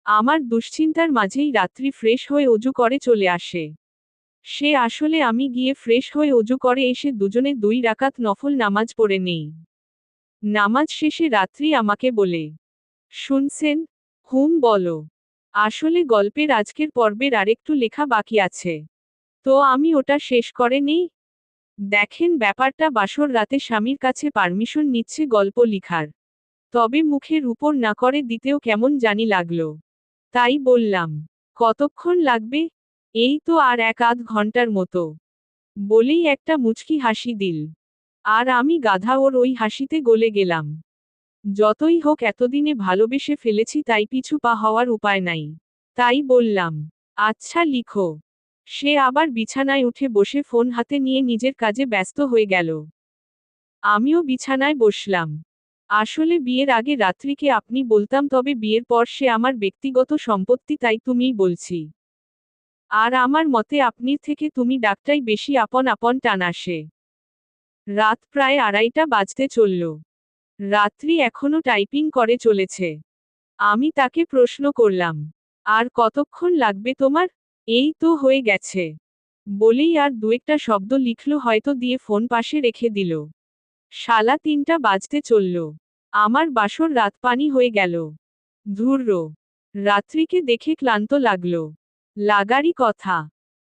Speaker 1: আমার দুশ্চিন্তার মাঝেই রাত্রি ফ্রেশ হয়ে অজু করে চলে আসে। সে আসলে আমি গিয়ে ফ্রেশ হয়ে অজু করে এসে দুজনে 2 রাকাত নফল নামাজ পড়ে নেই। নামাজ শেষে রাত্রি আমাকে বলে, শুনছেন? হুম, বলো। আসলে গল্পের আজকের পর্বের আরেকটু লেখা বাকি আছে। তো আমি ওটা শেষ করে নেই। দেখেন, ব্যাপারটা বাসর রাতে স্বামীর কাছে পারমিশন নিচ্ছে গল্প লিখার। তবে মুখের উপর না করে দিতেও কেমন জানি লাগলো। তাই বললাম, কতক্ষণ লাগবে? এই তো আর 1-8 ঘন্টার মতো। বলেই একটা মুচকি হাসি দিল। আর আমি গাধা ওর ওই হাসিতে গলে গেলাম। যতই হোক, এতদিনে ভালোবেসে ফেলেছি, তাই পিছু পা হওয়ার উপায় নাই। তাই বললাম, আচ্ছা লিখো। সে আবার বিছানায় উঠে বসে ফোন হাতে নিয়ে নিজের কাজে ব্যস্ত হয়ে গেল। আমিও বিছানায় বসলাম। আসলে বিয়ের আগে রাত্রিকে আপনি বলতাম, তবে বিয়ের পর সে আমার ব্যক্তিগত সম্পত্তি, তাই তুমিই বলছি। আর আমার মতে আপনির থেকে তুমি ডাকটাই বেশি আপন আপন টান আসে। রাত প্রায় 2:30টা বাজতে চলল। রাত্রি এখনো টাইপিং করে চলেছে। আমি তাকে প্রশ্ন করলাম, আর কতক্ষণ লাগবে তোমার? এই তো হয়ে গেছে। বলেই আর 2-একটা শব্দ লিখল হয়তো, দিয়ে ফোন পাশে রেখে দিল। 3:30টা বাজতে চলল। আমার বাসর রাত পানি হয়ে গেল। ধুর্র। রাত্রিকে দেখে ক্লান্ত লাগলো। লাগারই কথা।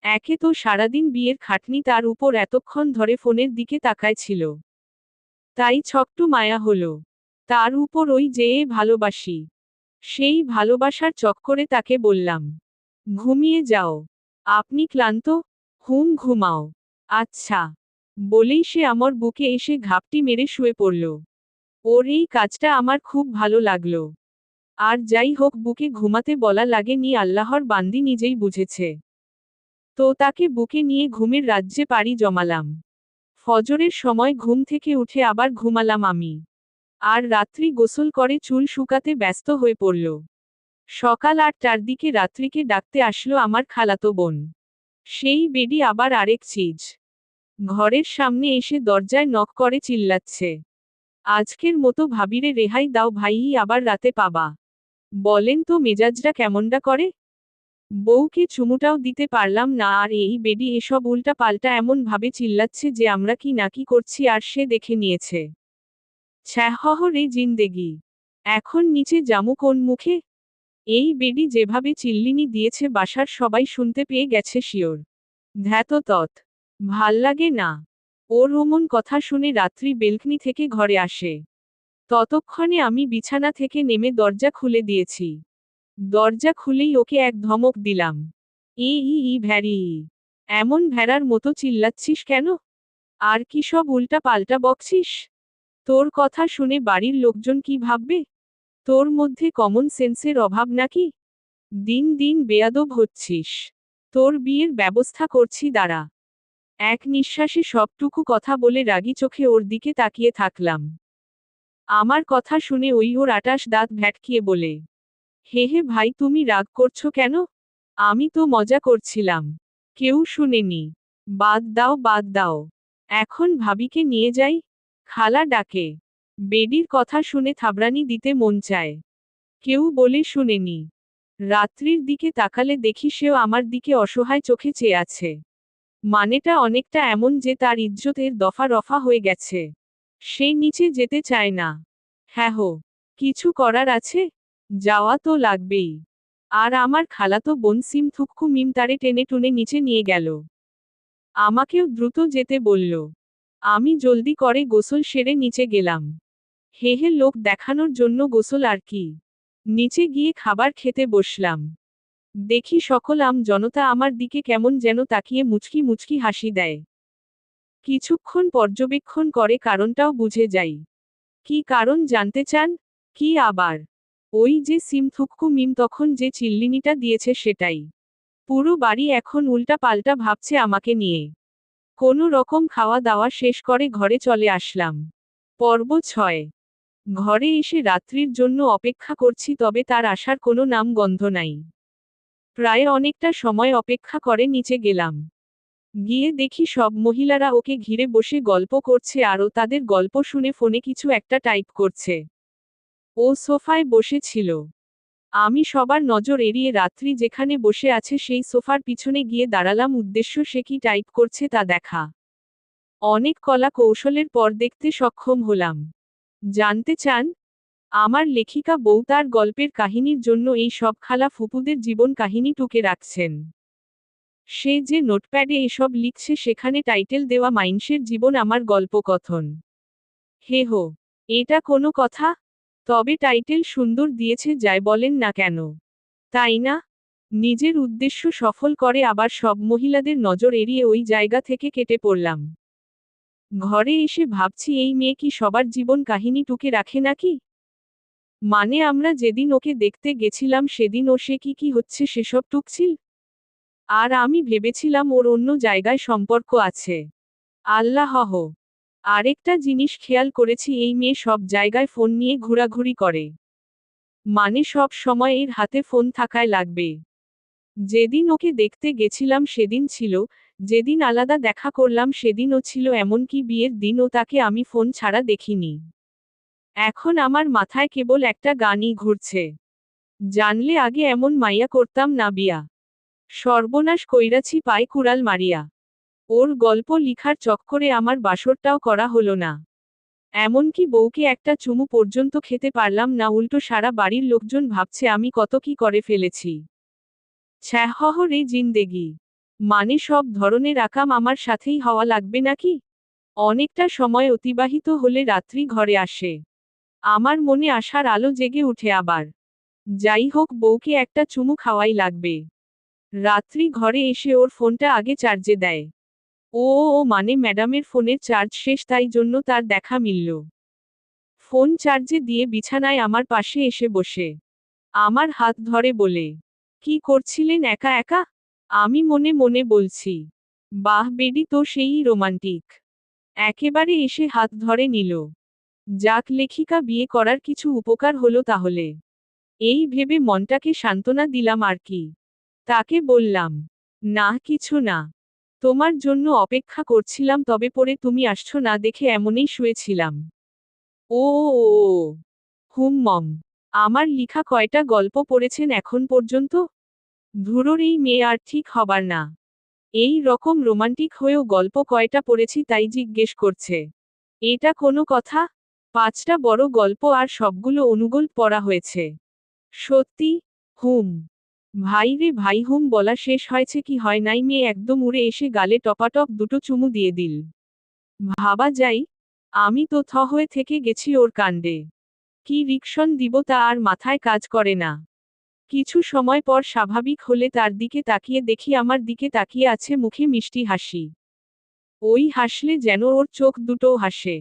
Speaker 1: একে তো সারাদিন বিয়ের খাটনি, তার উপর এতক্ষণ ধরে ফোনের দিকে তাকায় ছিল। তাই ছকটু মায়া হলো। তার উপর ওই যে ভালোবাসি। সেই ভালোবাসার চক্করে তাকে বললাম, ঘুমিয়ে যাও। আপনি ক্লান্ত? হুম, ঘুমাও। আচ্ছা। বলেই সে আমার বুকে এসে ঘাপটি মেরে শুয়ে পড়ল। ওর এই কাজটা আমার খুব ভালো লাগলো। আর যাই হোক, বুকে ঘুমাতে বলা লাগেনি, আল্লাহর বান্দি নিজেই বুঝেছে। তো তাকে বুকে নিয়ে ঘুমের রাজ্যে পাড়ি জমালাম। ফজরের সময় ঘুম থেকে উঠে আবার ঘুমালাম আমি। আর রাত্রি গোসল করে চুল শুকাতে ব্যস্ত হয়ে পড়ল। সকাল 8টার দিকে রাত্রিকে ডাকতে আসলো আমার খালাতো বোন। সেই বেডি আবার আরেক চিজ। ঘরের সামনে এসে দরজায় নক করে চিল্লাচ্ছে, আজকের মতো ভাবিরে রেহাই দাও ভাই, আবার রাতে পাবা। বলেন তো মেজাজটা কেমনটা করে? বউকে চুমুটাও দিতে পারলাম না, আর এই বেডি এসব উল্টা পাল্টা এমন ভাবে চিল্লাচ্ছে যে আমরা কি না কি করছি আর সে দেখে নিয়েছে। ছ্যাঃ রে জিন্দেগি। এখন নিচে যামু কোন মুখে? এই বেডি যেভাবে চিল্লিনি দিয়েছে বাসার সবাই শুনতে পেয়ে গেছে শিওর। ধ্যাত তৎ। ভাল্লাগে না। ওর অমন কথা শুনে রাত্রি বেলকনি থেকে ঘরে আসে। ততক্ষণে আমি বিছানা থেকে নেমে দরজা খুলে দিয়েছি। দরজা খুলেই ওকে এক ধমক দিলাম। ভ্যারি। এমন ভেড়ার মতো চিল্লাচ্ছিস কেন? আর কি সব উল্টা পাল্টা বকছিস? তোর কথা শুনে বাড়ির লোকজন কি ভাববে? তোর মধ্যে কমন সেন্সের অভাব নাকি? দিন দিন বেয়াদব হচ্ছিস। তোর বিয়ের ব্যবস্থা করছি দাঁড়া। এক নিঃশ্বাসে সবটুকু কথা বলে রাগী চোখে ওর দিকে তাকিয়ে থাকলাম। আমার কথা শুনে ওর 28 দাঁত ভ্যাটকিয়ে বলে, হে হে ভাই তুমি রাগ করছো কেন? আমি তো মজা করছিলাম। কেউ শুনেনি। বাদ দাও বাদ দাও। এখন ভাবিকে নিয়ে যাই? খালা ডাকে। বেডির কথা শুনে থাবড়ানি দিতে মন চায়। কেউ বলে শুনেনি। রাত্রির দিকে তাকালে দেখি সেও আমার দিকে অসহায় চোখে চেয়ে আছে। মানেটা অনেকটা এমন যে তার ইজ্জতের দফা রফা হয়ে গেছে। সে নিচে যেতে চায় না। হ্যাঁ হো। কিছু করার আছে? যাওয়া তো লাগবেই। আর আমার খালাতো বোন সিম থুক্কু মিম তারে টেনে টুনে নিচে নিয়ে গেল। আমাকেও দ্রুত যেতে বলল। আমি জলদি করে গোসল সেরে নিচে গেলাম। হে হে লোক দেখানোর জন্য গোসল আর কি। নিচে গিয়ে খাবার খেতে বসলাম। দেখি সকল জনতা আমার দিকে কেমন যেন তাকিয়ে মুচকি মুচকি হাসি দেয়। কিছুক্ষণ পর্যবেক্ষণ করে কারণটাও বুঝে যাই। কি কারণ জানতে চান? কি আবার? ওই যে সিম থুক্কু মিম তখন যে চিল্লিনিটা দিয়েছে সেটাই। পুরো বাড়ি এখন উল্টা পাল্টা ভাবছে আমাকে নিয়ে। কোনো রকম খাওয়া দাওয়া শেষ করে ঘরে চলে আসলাম। পর্ব 6। ঘরে এসে রাত্রির জন্য অপেক্ষা করছি, তবে তার আসার কোনো নাম গন্ধ নাই। প্রায় অনেকটা সময় অপেক্ষা করে নিচে গেলাম। গিয়ে দেখি সব মহিলারা ওকে ঘিরে বসে গল্প করছে আর ও তাদের গল্প শুনে ফোনে কিছু একটা টাইপ করছে। ও সোফায় বসেছিল। আমি সবার নজর এড়িয়ে রাত্রি যেখানে বসে আছে সেই সোফার পিছনে গিয়ে দাঁড়ালাম, উদ্দেশ্য সে কি টাইপ করছে তা দেখা। অনেক কলা কৌশলের পর দেখতে সক্ষম হলাম। জানতে চান? আমার লেখিকা বউ তার গল্পের কাহিনীর জন্য এই সব খালা ফুপুদের জীবন কাহিনী টুকে রাখছেন। সে যে নোটপ্যাডে এসব লিখছে সেখানে টাইটেল দেওয়া মাইনষের জীবন আমার গল্পকথন। হে হো, এটা কোনো কথা? তবে টাইটেল সুন্দর দিয়েছে যাই বলেন না কেন। তাই না? নিজের উদ্দেশ্য সফল করে আবার সব মহিলাদের নজর এড়িয়ে ওই জায়গা থেকে কেটে পড়লাম। ঘরে এসে ভাবছি এই মেয়ে কি সবার জীবন কাহিনী টুকে রাখে নাকি? মানে আমরা যেদিন ওকে দেখতে গেছিলাম সেদিন ও সে কি হচ্ছে সেসব টুকছিল। আর আমি ভেবেছিলাম ওর অন্য জায়গায় সম্পর্ক আছে। আল্লাহ। আরেকটা জিনিস খেয়াল করেছি এই মেয়ে সব জায়গায় ফোন নিয়ে ঘোরাঘুরি করে। মানে সব সময় এর হাতে ফোন থাকায় লাগবে। যেদিন ওকে দেখতে গেছিলাম সেদিন ছিল, যেদিন আলাদা দেখা করলাম সেদিনও ছিল, এমনকি বিয়ের দিনও তাকে আমি ফোন ছাড়া দেখিনি। এখন আমার মাথায় কেবল একটা গানই ঘুরছে। জানলে আগে এমন মাইয়া করতাম না বিয়া। সর্বনাশ কইরাছি পায় কুড়াল মারিয়া। ওর গল্প লিখার চক্করে আমার বাসরটাও করা হলো না। এমনকি বউকে একটা চুমু পর্যন্ত খেতে পারলাম না, উল্টো সারা বাড়ির লোকজন ভাবছে আমি কত কি করে ফেলেছি। ছ্যাঃ রে জিন্দেগি। মানে সব ধরনের আকাম আমার সাথেই হওয়া লাগবে নাকি? অনেকটা সময় অতিবাহিত হলে রাত্রি ঘরে আসে। আমার মনে আশার আলো জেগে উঠে আবার। যাই হোক, বউকে একটা চুমু খাওয়াই লাগবে। রাত্রি ঘরে এসে ওর ফোনটা আগে চার্জে দেয়। ও মানে ম্যাডামের ফোনের চার্জ শেষ, তাই জন্য তার দেখা মিলল। ফোন চার্জে দিয়ে বিছানায় আমার পাশে এসে বসে আমার হাত ধরে বলে, কি করছিলেন একা একা? আমি মনে মনে বলছি, বাহ বেডি তো সেই রোমান্টিক। একেবারে এসে হাত ধরে নিল। যাক, লেখিকা বিয়ে করার কিছু উপকার হলো তাহলে। এই ভেবে মনটাকে সান্ত্বনা দিলাম আর কি। তাকে বললাম, না কিছু না। তোমার জন্য অপেক্ষা করছিলাম, তবে পরে তুমি আসছো না দেখে এমনই শুয়েছিলাম। ও হুম মম। আমার লিখা কয়টা গল্প পড়েছেন এখন পর্যন্ত? ধুরোর এই মেয়ে আর ঠিক হবার না। এই রকম রোমান্টিক হয়েও গল্প কয়টা পড়েছি তাই জিজ্ঞেস করছে। এটা কোনো কথা? 5টা বড় গল্প আর সবগুলো অনুগল্প পড়া হয়েছে। সত্যি? হুম। ভাই রে ভাই, হুম বলা শেষ হয়েছে কি হয় নাই মেয়ে একদম উড়ে এসে গালে টপাটপ দুটো চুমু দিয়ে দিল। ভাবা যায়? আমি তো থ হয়ে থেকে গেছি ওর কাণ্ডে। কি রিকশন দিব তা আর মাথায় কাজ করে না। কিছু সময় পর স্বাভাবিক হলে তার দিকে তাকিয়ে দেখি আমার দিকে তাকিয়ে আছে মুখে মিষ্টি হাসি। ওই হাসলে যেন ওর চোখ দুটোও হাসে।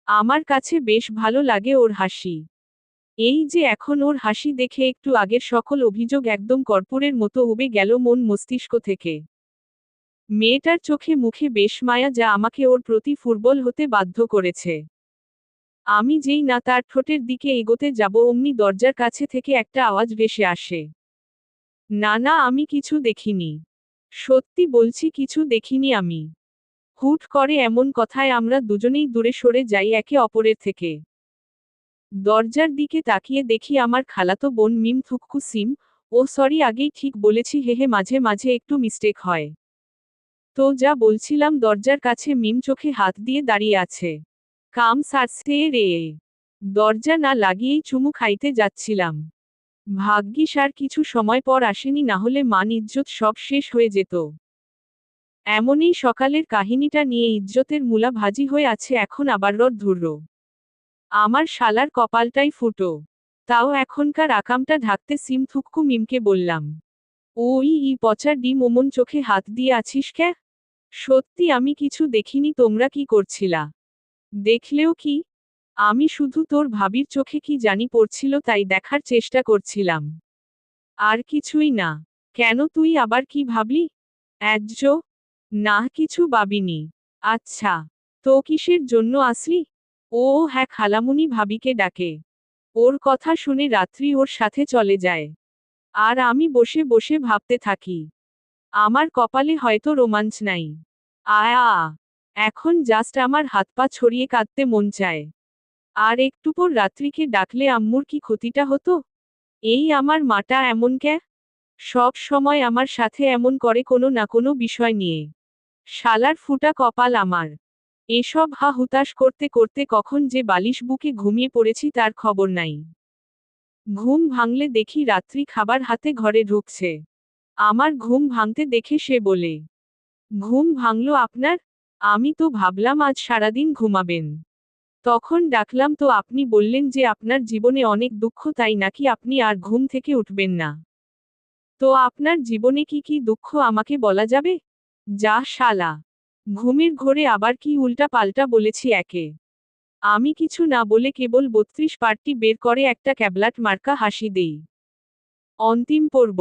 Speaker 1: আমার কাছে বেশ ভালো লাগে ওর হাসি। এই যে এখন ওর হাসি দেখে একটু আগের সকল অভিযোগ একদম কর্পূরের মতো উবে গেল মন মস্তিষ্ক থেকে। মেয়েটার চোখে মুখে বেশ মায়া যা আমাকে ওর প্রতি ফুটবল হতে বাধ্য করেছে। আমি যেই না তার ঠোঁটের দিকে এগোতে যাব অমনি দরজার কাছে থেকে একটা আওয়াজ ভেসে আসে। না না, আমি কিছু দেখিনি। সত্যি বলছি কিছু দেখিনি আমি। হুট করে এমন কথায় আমরা দুজনেই দূরে সরে যাই একে অপরের থেকে। দরজার দিকে তাকিয়ে দেখি আমার খালাতো বোন মিম থুককু সিম। ও সরি, আগেই ঠিক বলেছি, হেহে মাঝে মাঝে একটু মিস্টেক হয়। তো যা বলছিলাম, দরজার কাছে মিম চোখে হাত দিয়ে দাঁড়িয়ে আছে। কাম সারছে রে। দরজা না লাগিয়েই চুমু খাইতে যাচ্ছিলাম। ভাগ্যিস আর কিছু সময় পর আসেনি, না হলে মান ইজ্জত সব শেষ হয়ে যেত। এমনই সকালের কাহিনীটা নিয়ে ইজ্জতের মূলা ভাজি হয়ে আছে এখন আবার রোদ্দুর্র। আমার শালার কপালটাই ফুটো। তাও এখনকার আকামটা ঢাকতে সিম থুককু মিমকে বললাম। ওই পচা ডিম ওমন চোখে হাত দিয়ে আছিস ক্যা? সত্যি আমি কিছু দেখিনি, তোমরা কি করছিলা? দেখলেও কি? আমি শুধু তোর ভাবির চোখে কি জানি পড়ছিল তাই দেখার চেষ্টা করছিলাম। আর কিছুই না। কেন, তুই আবার কি ভাবলি? অ্যাজ্জ? না কিছু ভাবিনি। আচ্ছা। তো কিসের জন্য আসলি? ও হ্যাঁ, খালামুনি ভাবিকে ডাকে। ওর কথা শুনে রাত্রি ওর সাথে চলে যায়। আর আমি বসে বসে ভাবতে থাকি। আমার কপালে হয়তো রোমাঞ্চ নাই। আয়া। এখন জাস্ট আমার হাত পা ছড়িয়ে কাঁদতে মন চায়। আর একটু পর রাত্রিকে ডাকলে আম্মুর কি ক্ষতিটা হতো? এই আমার মাটা এমন ক্যা? সব সময় আমার সাথে এমন করে কোনো না কোনো বিষয় নিয়ে। শালার ফুটা কপাল আমার। এসব হা হুতাশ করতে করতে কখন যে বালিশ বুকে ঘুমিয়ে পড়েছি তার খবর নাই। ঘুম ভাঙলে দেখি রাত্রি খাবার হাতে ঘরে ঢুকছে। আমার ঘুম ভাঙতে দেখে সে বলে, ঘুম ভাঙলো আপনার? আমি তো ভাবলাম আজ সারাদিন ঘুমাবেন। তখন ডাকলাম তো আপনি বললেন যে আপনার জীবনে অনেক দুঃখ, তাই নাকি আপনি আর ঘুম থেকে উঠবেন না। তো আপনার জীবনে কি কি দুঃখ আমাকে বলা যাবে? যা শালা। ঘুমের ঘোরে আবার কি উল্টা পাল্টা বলেছি একে। আমি কিছু না বলে কেবল 32 পার্টি বের করে একটা ক্যাবলাট মার্কা হাসি দেই। অন্তিম পর্ব।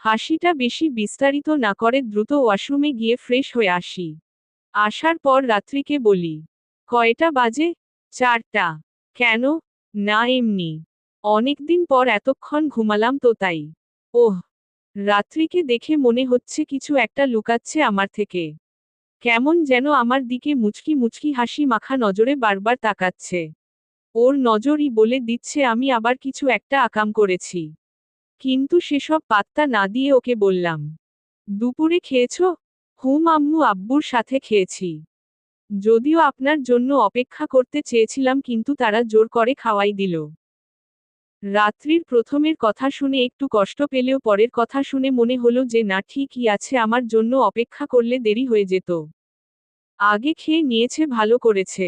Speaker 1: হাসিটা বেশি বিস্তারিত না করে দ্রুত ওয়াশরুমে গিয়ে ফ্রেশ হয়ে আসি। আসার পর রাত্রিকে বলি, কয়টা বাজে? 4টা। কেন? না এমনি। অনেকদিন পর এতক্ষণ ঘুমালাম তো তাই। ওহ। রাত্রিকে দেখে মনে হচ্ছে কিছু একটা লুকাচ্ছে আমার থেকে। কেমন যেন আমার দিকে মুচকি মুচকি হাসি মাখা নজরে বারবার তাকাচ্ছে। ওর নজরই বলে দিচ্ছে আমি আবার কিছু একটা আকাম করেছি। কিন্তু সেসব পাত্তা না দিয়ে ওকে বললাম, দুপুরে খেয়েছো? হুম আম্মু, আব্বুর সাথে খেয়েছি। যদিও আপনার জন্য অপেক্ষা করতে চেয়েছিলাম কিন্তু তারা জোর করে খাওয়াই দিল। রাত্রির প্রথমের কথা শুনে একটু কষ্ট পেলেও পরের কথা শুনে মনে হলো যে না, ঠিকই আছে, আমার জন্য অপেক্ষা করলে দেরি হয়ে যেত। আগে খেয়ে নিয়েছে, ভালো করেছে।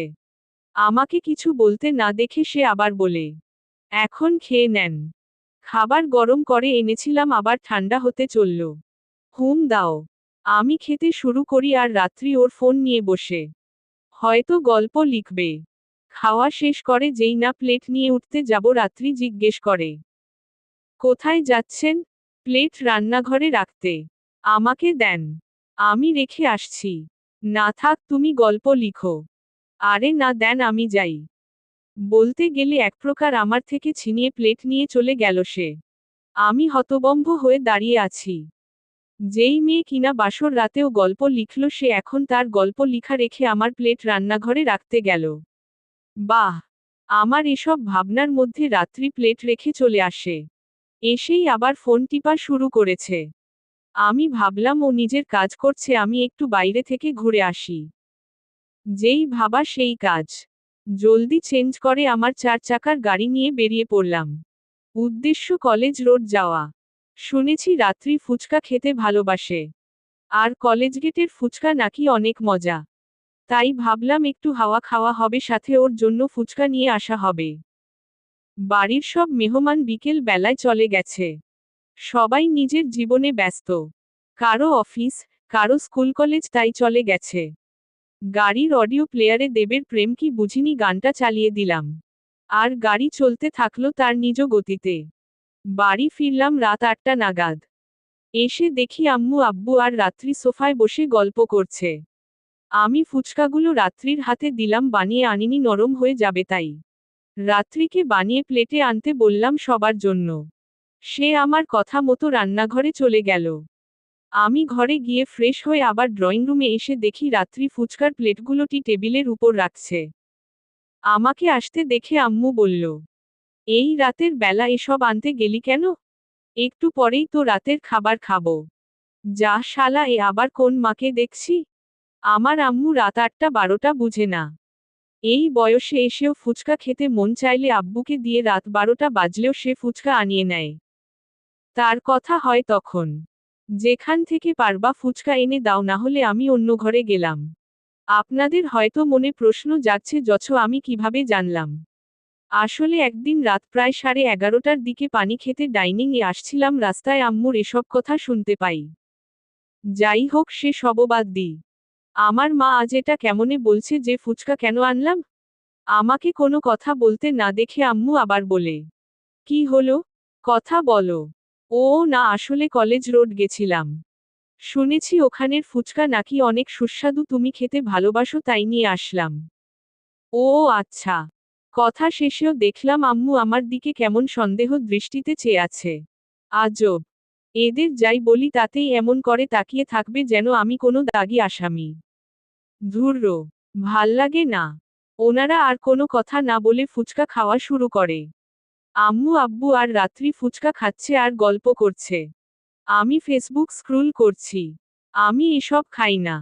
Speaker 1: আমাকে কিছু বলতে না দেখে সে আবার বলে, এখন খেয়ে নেন। খাবার গরম করে এনেছিলাম, আবার ঠান্ডা হতে চলল। হুম দাও। আমি খেতে শুরু করি আর রাত্রি ওর ফোন নিয়ে বসে হয়তো গল্প লিখবে। খাওয়া শেষ করে যেই না প্লেট নিয়ে উঠতে যাব, রাত্রি জিজ্ঞেস করে, কোথায় যাচ্ছেন? প্লেট রান্নাঘরে রাখতে। আমাকে দেন। আমি রেখে আসছি। না থাক, তুমি গল্প লিখো। আরে না, দেন আমি যাই। বলতে গেলে এক প্রকার আমার থেকে ছিনিয়ে প্লেট নিয়ে চলে গেল সে। আমি হতবম্ব হয়ে দাঁড়িয়ে আছি। যেই মেয়ে কিনা বাসর রাতেও গল্প লিখল সে এখন তার গল্প লিখা রেখে আমার প্লেট রান্নাঘরে রাখতে গেল। বাহ। আমার এসব ভাবনার মধ্যে রাত্রি প্লেট রেখে চলে আসে। এসেই আবার ফোন টিপা শুরু করেছে। আমি ভাবলাম ও নিজের কাজ করছে, আমি একটু বাইরে থেকে ঘুরে আসি। যেই ভাবা সেই কাজ। জলদি চেঞ্জ করে আমার 4 চাকার গাড়ি নিয়ে বেরিয়ে পড়লাম। উদ্দেশ্য কলেজ রোড যাওয়া। শুনেছি রাত্রি ফুচকা খেতে ভালোবাসে। আর কলেজ গেটের ফুচকা নাকি অনেক মজা। তাই ভাবলাম একটু হাওয়া খাওয়া হবে, সাথে ওর জন্য ফুচকা নিয়ে আসা হবে। বাড়ির সব মেহমান বিকেল বেলায় চলে গেছে। সবাই নিজের জীবনে ব্যস্ত। কারো অফিস, কারো স্কুল কলেজ তাই চলে গেছে। গাড়ির অডিও প্লেয়ারে দেবের প্রেম কি বুঝিনি গানটা চালিয়ে দিলাম। আর গাড়ি চলতে থাকলো তার নিজ গতিতে। বাড়ি ফিরলাম রাত 8টা নাগাদ। এসে দেখি আম্মু আব্বু আর রাত্রি সোফায় বসে গল্প করছে। আমি ফুচকাগুলো রাত্রির হাতে দিলাম, বানিয়ে আনিনি, নরম হয়ে যাবে তাই। রাত্রিকে বানিয়ে প্লেটে আনতে বললাম সবার জন্য। সে আমার কথা মতো রান্নাঘরে চলে গেল। আমি ঘরে গিয়ে ফ্রেশ হয়ে আবার ড্রয়িং রুমে এসে দেখি রাত্রি ফুচকার প্লেটগুলোটি টেবিলের উপর রাখছে। আমাকে আসতে দেখে আম্মু বলল, এই রাতের বেলা এসব আনতে গেলি কেন? একটু পরেই তো রাতের খাবার খাবো। যা শালা, এ আবার কোন মাকে দেখছি? আমার আম্মু রাত 8টা 12টা বুঝে না। এই বয়সে এসেও ফুচকা খেতে মন চাইলে আব্বুকে দিয়ে রাত 12টা বাজলেও সে ফুচকা আনিয়ে নেয়। তার কথা হয় তখন, যেখান থেকে পারবা ফুচকা এনে দাও, না হলে আমি অন্য ঘরে গেলাম। আপনাদের হয়তো মনে প্রশ্ন জাগছে, আমি কিভাবে জানলাম। আসলে একদিন রাত প্রায় 11:30টার দিকে পানি খেতে ডাইনিং এ আসছিলাম, রাস্তায় আম্মুর এসব কথা শুনতে পাই। যাই হোক, সে সব বাদ দিই। আমার মা আজ এটা কেমনে বলছে যে ফুচকা কেন আনলাম? আমাকে কোনো কথা বলতে না দেখে আম্মু আবার বলে, কি হলো? কথা বলো। ও না, আসলে কলেজ রোড গেছিলাম। শুনেছি ওখানের ফুচকা নাকি অনেক সুস্বাদু, তুমি খেতে ভালোবাসো, তাই নিয়ে আসলাম। ও আচ্ছা। কথা শেষেও দেখলাম আম্মু আমার দিকে কেমন সন্দেহ দৃষ্টিতে চেয়ে আছে। আজব। এদের যাই বলি তাতেই এমন করে তাকিয়ে থাকবে যেন আমি কোনো দাগী আসামি। ধুররো, ভাল্লাগে না। ওনারা আর কোনো কথা না বলে ফুচকা খাওয়া শুরু করে। আম্মু আব্বু আর রাত্রি ফুচকা খাচ্ছে আর গল্প করছে। আমি ফেসবুক স্ক্রুল করছি। আমি এসব খাই না।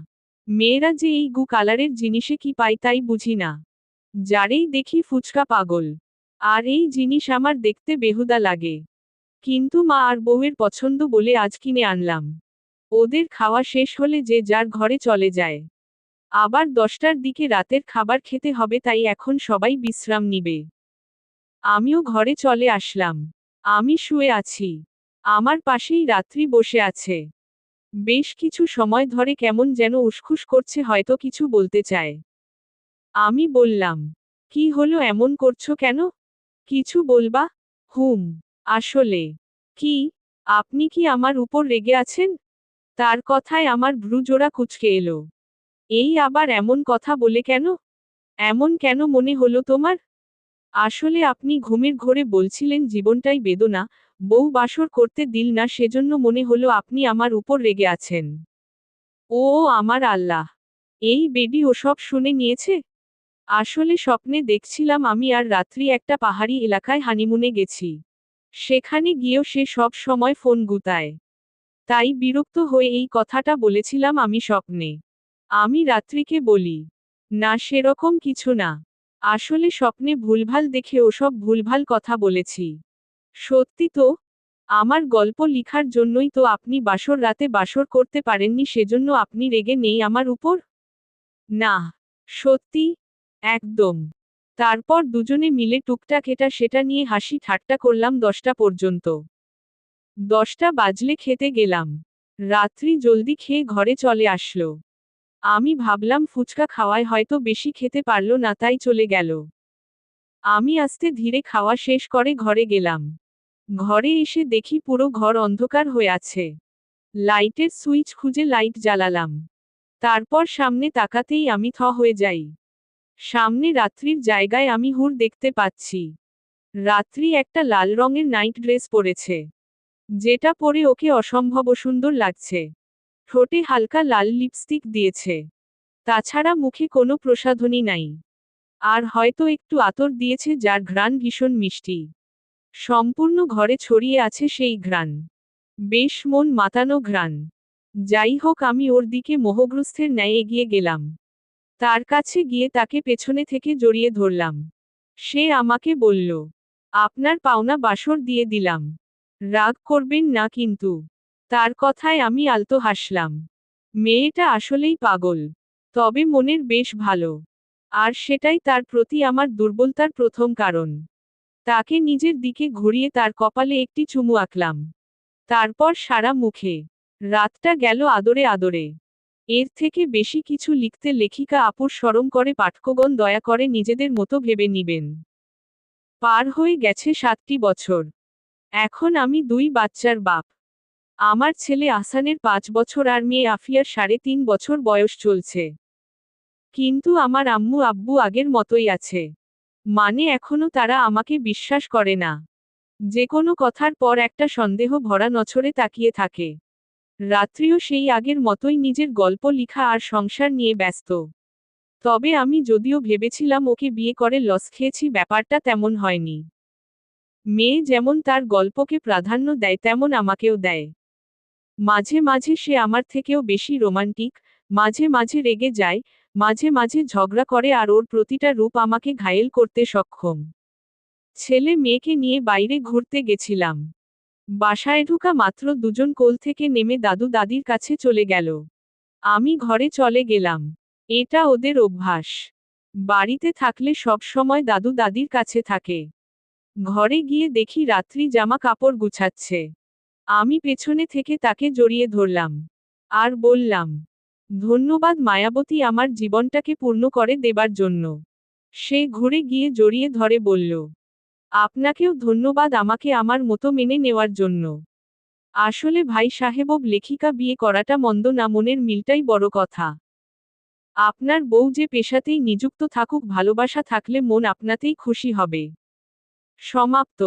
Speaker 1: মেয়েরা যে এই গু কালারের জিনিসে কি পায় তাই বুঝি না। যারেই দেখি ফুচকা পাগল। আর এই জিনিস আমার দেখতে বেহুদা লাগে। কিন্তু মা আর বউয়ের পছন্দ বলে আজ কিনে আনলাম। ওদের খাওয়া শেষ হলে যে যার ঘরে চলে যায়। আবার 10টার দিকে রাতের খাবার খেতে হবে, তাই এখন সবাই বিশ্রাম নিবে। আমিও ঘরে চলে আসলাম। আমি শুয়ে আছি। আমার পাশেই রাত্রি বসে আছে। বেশ কিছু সময় ধরে কেমন যেন উসখুস করছে, হয়তো কিছু বলতে চায়। আমি বললাম, কি হলো, এমন করছো কেন? কিছু বলবা? হুম। আসলে। কি? আপনি কি আমার উপর রেগে আছেন? তার কথায় আমার ভ্রুজোড়া কুঁচকে এলো। এই আবার এমন কথা বলে কেন? এমন কেন মনে হলো তোমার? আসলে আপনি ঘুমের ঘোরে বলছিলেন জীবনটাই বেদনা, বউ বাসর করতে দিল না, সেজন্য মনে হলো আপনি আমার উপর রেগে আছেন। ও আমার আল্লাহ! এই বেডি ওসব শুনে নিয়েছে? আসলে স্বপ্নে দেখছিলাম আমি আর রাত্রি একটা পাহাড়ি এলাকায় হানিমুনে গেছি। সেখানে গিয়েও সে সব সময় ফোন গুতায়। তাই বিরক্ত হয়ে এই কথাটা বলেছিলাম আমি স্বপ্নে। আমি রাত্রিকে বলি, না সেরকম কিছু না। আসলে স্বপ্নে ভুলভাল দেখে ওসব ভুলভাল কথা বলেছি। সত্যি তো? আমার গল্প লিখার জন্যই তো আপনি বাসর রাতে বাসর করতে পারেননি, সেজন্য আপনি রেগে নেই আমার উপর? না। সত্যি? একদম। তারপর দুজনে মিলে টুকটাক এটা সেটা নিয়ে হাসি ঠাট্টা করলাম 10টা পর্যন্ত। 10টা বাজলে খেতে গেলাম। রাত্রি জলদি খেয়ে ঘরে চলে আসলো। আমি ভাবলাম ফুচকা খাওয়ায় হয়তো বেশি খেতে পারল না, তাই চলে গেল। আমি আস্তে ধীরে খাওয়া শেষ করে ঘরে গেলাম। ঘরে এসে দেখি পুরো ঘর অন্ধকার হয়ে আছে। লাইটের সুইচ খুঁজে লাইট জ্বালালাম। তারপর সামনে তাকাতেই আমি থ হয়ে যাই। সামনে রাত্রির জায়গায় আমি হুর দেখতে পাচ্ছি। রাত্রি একটা লাল রঙের নাইট ড্রেস পরেছে। যেটা পরে ওকে অসম্ভব সুন্দর লাগছে। ঠোঁটে হালকা লাল লিপস্টিক দিয়েছে। তাছাড়া মুখে কোনো প্রসাধনী নাই। আর হয়তো একটু আতর দিয়েছে, যার ঘ্রাণ ভীষণ মিষ্টি। সম্পূর্ণ ঘরে ছড়িয়ে আছে সেই ঘ্রাণ। বেশ মন মাতানো ঘ্রাণ। যাই হোক, আমি ওর দিকে মোহগ্রস্তের ন্যায় এগিয়ে গেলাম। তার কাছে গিয়ে তাকে পেছনে থেকে জড়িয়ে ধরলাম। সে আমাকে বলল, আপনার পাওনা বাসর দিয়ে দিলাম। রাগ করবেন না কিন্তু। তার কথায় আমি আলতো হাসলাম। মেয়েটা আসলেই পাগল, তবে মনের বেশ ভালো। আর সেটাই তার প্রতি আমার দুর্বলতার প্রথম কারণ। তাকে নিজের দিকে ঘুরিয়ে তার কপালে একটি চুমু আঁকলাম। তারপর সারা মুখে। রাতটা গেল আদরে আদরে। এর থেকে বেশি কিছু লিখতে লেখিকা আপুর শরম করে, পাঠকগণ দয়া করে নিজেদের মতো ভেবে নিবেন। পার হয়ে গেছে 7টি বছর। এখন আমি 2 বাচ্চার বাপ। আমার ছেলে আহসানের 5 বছর আর মেয়ে আফিয়ার 3.5 বছর বয়স চলছে। কিন্তু আমার আম্মু আব্বু আগের মতোই আছে। মানে এখনো তারা আমাকে বিশ্বাস করে না। যে কোনো কথার পর একটা সন্দেহ ভরা নছরে তাকিয়ে থাকে। রাত্রিও সেই আগের মতোই নিজের গল্প লিখা আর সংসার নিয়ে ব্যস্ত। তবে আমি যদিও ভেবেছিলাম ওকে বিয়ে করে লস খেয়েছি, ব্যাপারটা তেমন হয়নি। মেয়ে যেমন তার গল্পকে প্রাধান্য দেয় তেমন আমাকেও দেয়। মাঝে মাঝে সে আমার থেকেও বেশি রোমান্টিক, মাঝে মাঝে রেগে যায়, মাঝে মাঝে ঝগড়া করে, আর ওর প্রতিটা রূপ আমাকে ঘায়েল করতে সক্ষম। ছেলে মেয়েকে নিয়ে বাইরে ঘুরতে গেছিলাম। বাসায় ঢোকা মাত্র দুজন কোল থেকে নেমে দাদু দাদির কাছে চলে গেল। আমি ঘরে চলে গেলাম। এটা ওদের অভ্যাস। বাড়িতে থাকলে সব সময় দাদু দাদির কাছে থাকে। ঘরে গিয়ে দেখি রাত্রি জামা কাপড় গুছাচ্ছে। আমি পেছনে থেকে তাকে জড়িয়ে ধরলাম। আর বললাম, ধন্যবাদ মায়াবতী, আমার জীবনটাকে পূর্ণ করে দেবার জন্য। সে ঘুরে গিয়ে জড়িয়ে ধরে বলল, আপনাকেও ধন্যবাদ আমাকে আমার মতো মেনে নেওয়ার জন্য। আসলে ভাই সাহেব, লেখিকা বিয়ে করাটা মন্দ না, মনের মিলটাই বড় কথা। আপনার বউ যে পেশাতেই নিযুক্ত থাকুক, ভালোবাসা থাকলে মন আপনাতেই খুশি হবে। সমাপ্ত।